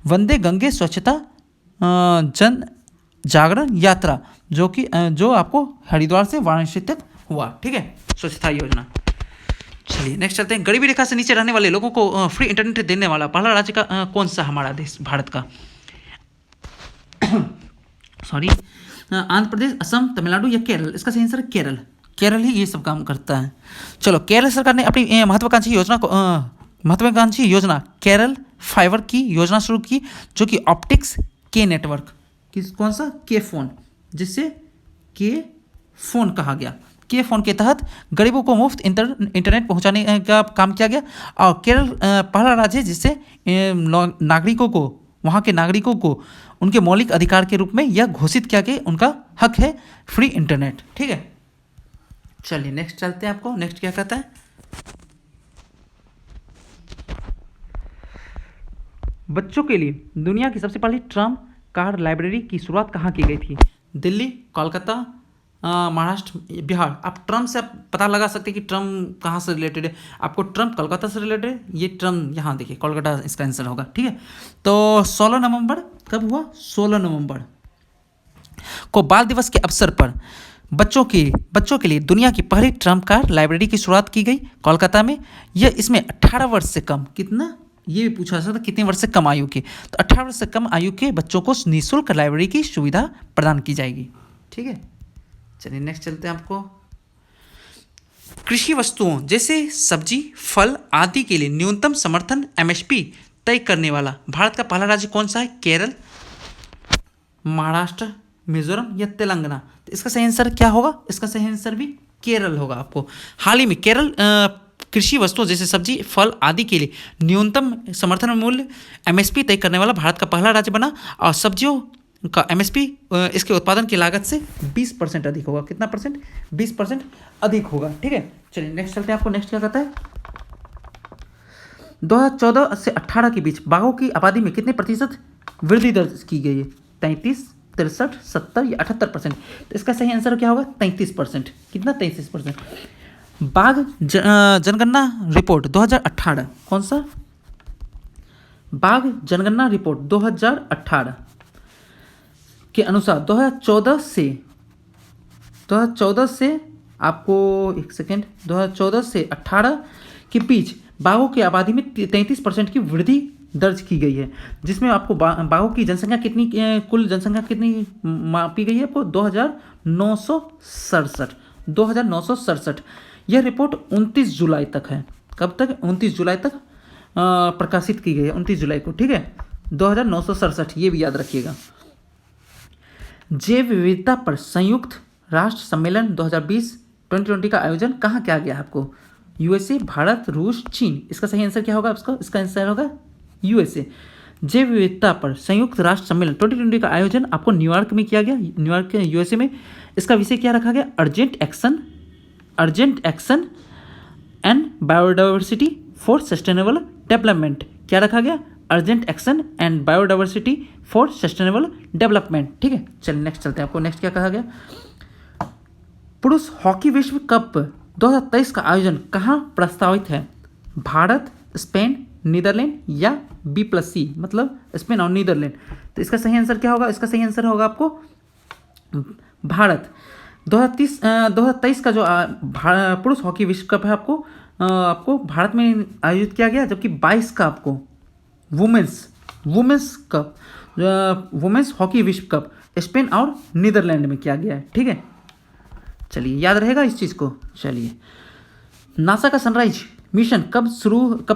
Speaker 1: वंदे गंगे स्वच्छता जन जागरण यात्रा, जो आपको हरिद्वार से वाराणसी तक हुआ। ठीक है, स्वच्छता योजना। चलिए नेक्स्ट चलते हैं। गरीबी रेखा से नीचे रहने वाले लोगों को फ्री इंटरनेट देने वाला पहला राज्य का कौन सा हमारा देश भारत का? सॉरी, आंध्र प्रदेश, असम, तमिलनाडु या केरल? इसका सही आंसर केरल ही ये सब काम करता है। चलो, केरल सरकार ने अपनी महत्वाकांक्षी योजना केरल फाइबर की योजना शुरू की, जो कि ऑप्टिक्स के नेटवर्क कौन सा? के फोन, जिससे के फोन कहा गया। के फोन के तहत गरीबों को मुफ्त इंटरनेट पहुंचाने का काम किया गया, और केरल पहला राज्य है जिससे वहाँ के नागरिकों को उनके मौलिक अधिकार के रूप में यह घोषित किया कि उनका हक है फ्री इंटरनेट। ठीक है, चलिए नेक्स्ट चलते हैं। आपको नेक्स्ट क्या कहता है? बच्चों के लिए दुनिया की सबसे पहली ट्रम्प कार्ड लाइब्रेरी की शुरुआत कहाँ की गई थी? दिल्ली, कोलकाता, महाराष्ट्र, बिहार? आप ट्रम्प से पता लगा सकते हैं कि ट्रम्प कहाँ से रिलेटेड है। आपको ट्रम्प कोलकाता से रिलेटेड है, ये ट्रम्प यहाँ देखिए कोलकाता इसका आंसर होगा। ठीक है, तो 16 नवंबर कब हुआ? 16 नवंबर को बाल दिवस के अवसर पर बच्चों के लिए दुनिया की पहली ट्रम्प कार्ड लाइब्रेरी की शुरुआत की गई कोलकाता में। इसमें 18 वर्ष से कम, कितना ये भी पूछा जा सकता, कितने वर्ष से कम आयु के? तो 18 वर्ष से कम आयु के बच्चों को निःशुल्क लाइब्रेरी की सुविधा प्रदान की जाएगी। ठीक है, चलिए नेक्स्ट चलते हैं। आपको कृषि वस्तुओं जैसे सब्जी, फल आदि के लिए न्यूनतम समर्थन MSP तय करने वाला भारत का पहला राज्य कौन सा है? केरल, महाराष्ट्र, मिजोरम या तेलंगाना? तो इसका सही आंसर क्या होगा? इसका सही आंसर भी केरल होगा। आपको हाल ही में केरल कृषि वस्तुओं जैसे सब्जी, फल आदि के लिए न्यूनतम समर्थन मूल्य MSP तय करने वाला भारत का पहला राज्य बना, और सब्जियों का MSP इसके उत्पादन की लागत से 20% अधिक होगा। कितना परसेंट? 20% अधिक होगा। ठीक है, चलिए नेक्स्ट चलते हैं। आपको नेक्स्ट क्या कहता है? 2014 से 18 के बीच बाघों की आबादी में कितने प्रतिशत वृद्धि दर्ज की गई है? 33, 63, 70 या 78%। तो इसका सही आंसर क्या होगा? 33%। कितना? 33%। बाघ जनगणना रिपोर्ट 2018 कौन सा? बाघ जनगणना रिपोर्ट 2018 के अनुसार 2014 से आपको एक सेकेंड 2014 से 18 के बीच बाघों की आबादी में 33% की वृद्धि दर्ज की गई है, जिसमें आपको बाघों की जनसंख्या कितनी, कुल जनसंख्या कितनी मापी गई है आपको? 2967। यह रिपोर्ट 29 जुलाई तक है। कब तक? 29 जुलाई तक प्रकाशित की गई है, 29 जुलाई को, ठीक है। 2967, ये भी याद रखिएगा। जैव विविधता पर संयुक्त राष्ट्र सम्मेलन 2020 का आयोजन कहाँ किया गया आपको? यूएसए, भारत, रूस, चीन। इसका सही आंसर क्या होगा आपका? इसका आंसर होगा यूएसए। जैव विविधता पर संयुक्त राष्ट्र सम्मेलन 2020 का आयोजन आपको न्यूयॉर्क में किया गया, न्यूयॉर्क के यूएसए में। इसका विषय क्या रखा गया? Urgent action and biodiversity for sustainable development. क्या रखा गया? Urgent action and biodiversity for sustainable development, ठीक है। चलिए नेक्स्ट चलते हैं। आपको नेक्स्ट क्या कहा गया? पुरुष हॉकी विश्व कप 2023 का आयोजन कहाँ प्रस्तावित है? भारत, स्पेन, नीदरलैंड या B+C, मतलब स्पेन और नीदरलैंड। तो इसका सही आंसर क्या होगा? इसका सही आंसर होगा आपको भारत। 2023 का जो पुरुष हॉकी विश्व कप है आपको भारत में आयोजित किया गया, जबकि 22 का आपको वुमेन्स हॉकी विश्व कप स्पेन और नीदरलैंड में किया गया है, ठीक है। चलिए याद रहेगा इस चीज़ को। चलिए, नासा का सनराइज मिशन कब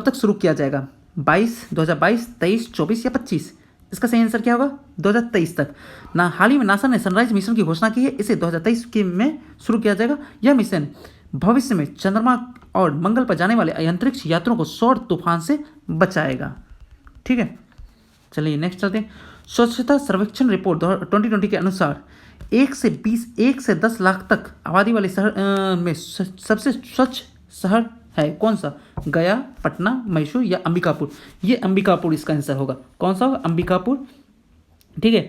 Speaker 1: तक शुरू किया जाएगा? 2022, 23, 24 या 25? इसका सही आंसर क्या होगा? 2023 तक। हाल ही में नासा ने सनराइज मिशन की घोषणा की है, इसे 2023 में शुरू किया जाएगा। यह मिशन भविष्य में चंद्रमा और मंगल पर जाने वाले अंतरिक्ष यात्रियों को सौर तूफान से बचाएगा, ठीक है। चलिए नेक्स्ट चलते हैं। स्वच्छता सर्वेक्षण रिपोर्ट 2020 के अनुसार 1 से 10 लाख तक आबादी वाले शहर में सबसे स्वच्छ शहर है कौन सा? गया, पटना, मैसूर या अंबिकापुर? ये अंबिकापुर इसका आंसर होगा। कौन सा होगा? अंबिकापुर, ठीक है।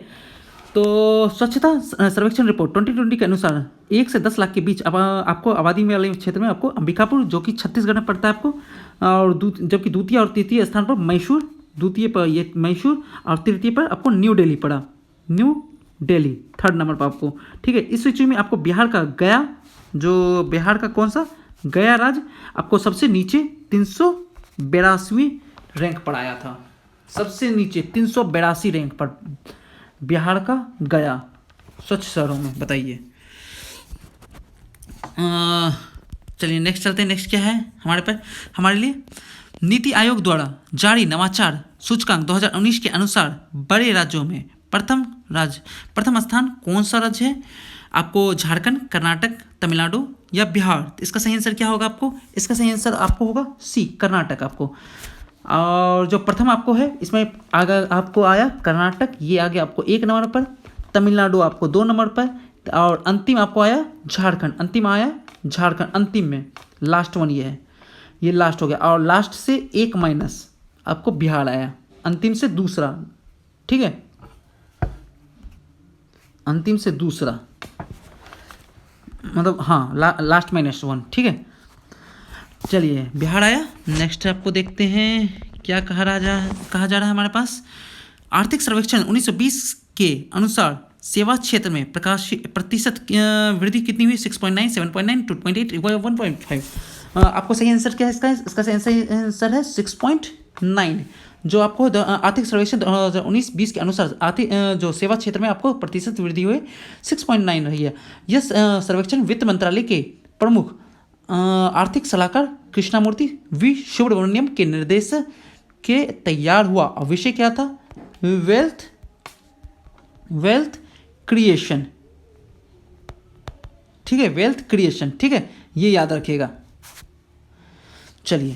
Speaker 1: तो स्वच्छता सर्वेक्षण रिपोर्ट 2020 के अनुसार 1 से 10 लाख के बीच आपको आबादी वाले क्षेत्र में आपको अंबिकापुर, जो कि छत्तीसगढ़ में पड़ता है आपको, और जबकि द्वितीय और तृतीय स्थान पर मैसूर, द्वितीय पर ये मैसूर और तृतीय पर आपको न्यू दिल्ली पड़ा। न्यू दिल्ली थर्ड नंबर पर आपको, ठीक है। इस सूची में आपको बिहार का गया, जो बिहार का कौन सा? गया राज्य आपको सबसे नीचे 382वीं रैंक पर आया था। सबसे नीचे 382 रैंक पर बिहार का गया स्वच्छ शहरों में, बताइए। चलिए नेक्स्ट चलते हैं। नेक्स्ट क्या है हमारे लिए? नीति आयोग द्वारा जारी नवाचार सूचकांक 2019 के अनुसार बड़े राज्यों में प्रथम स्थान कौन सा राज्य है? आपको झारखंड, कर्नाटक, तमिलनाडु या बिहार? इसका सही आंसर क्या होगा आपको? इसका सही आंसर आपको होगा C, कर्नाटक आपको। और जो प्रथम आपको है इसमें आगे आपको आया कर्नाटक, ये आ गया आपको 1 नंबर पर, तमिलनाडु आपको 2 नंबर पर, और अंतिम आपको आया झारखंड। अंतिम में लास्ट वन ये है, ये लास्ट हो गया। और लास्ट से 1 माइनस आपको बिहार आया, अंतिम से दूसरा, ठीक है। अंतिम से दूसरा मतलब हाँ, लास्ट -1, ठीक है। चलिए बिहार आया। नेक्स्ट आपको देखते हैं क्या कहा जा रहा है हमारे पास। आर्थिक सर्वेक्षण 1920 के अनुसार सेवा क्षेत्र में प्रतिशत वृद्धि कितनी हुई? 6.9, 7.9, 2.8, 1.5। आपको सही आंसर क्या है इसका सही आंसर है 6.9। जो आपको आर्थिक सर्वेक्षण 1920 के अनुसार आर्थिक जो सेवा क्षेत्र में आपको प्रतिशत वृद्धि हुई 6.9 रही है। यह सर्वेक्षण वित्त मंत्रालय के प्रमुख आर्थिक सलाहकार कृष्णामूर्ति वी सुब्रमण्यम के निर्देश के तैयार हुआ और विषय क्या था? वेल्थ क्रिएशन, ठीक है। वेल्थ क्रिएशन, ठीक है, ये याद रखिएगा। चलिए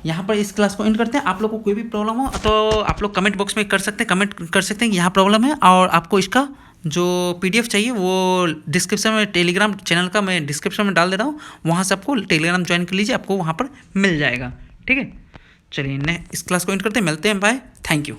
Speaker 1: यहाँ पर इस क्लास को एंड करते हैं। आप लोग को कोई भी प्रॉब्लम हो तो आप लोग कमेंट बॉक्स में कमेंट कर सकते हैं कि यहाँ प्रॉब्लम है, और आपको इसका जो PDF चाहिए वो डिस्क्रिप्शन में टेलीग्राम चैनल का मैं डिस्क्रिप्शन में डाल दे रहा हूँ, वहाँ से आपको टेलीग्राम ज्वाइन कर लीजिए, आपको वहाँ पर मिल जाएगा, ठीक है। चलिए इस क्लास को एंड करते हैं, मिलते हैं, बाय, थैंक यू।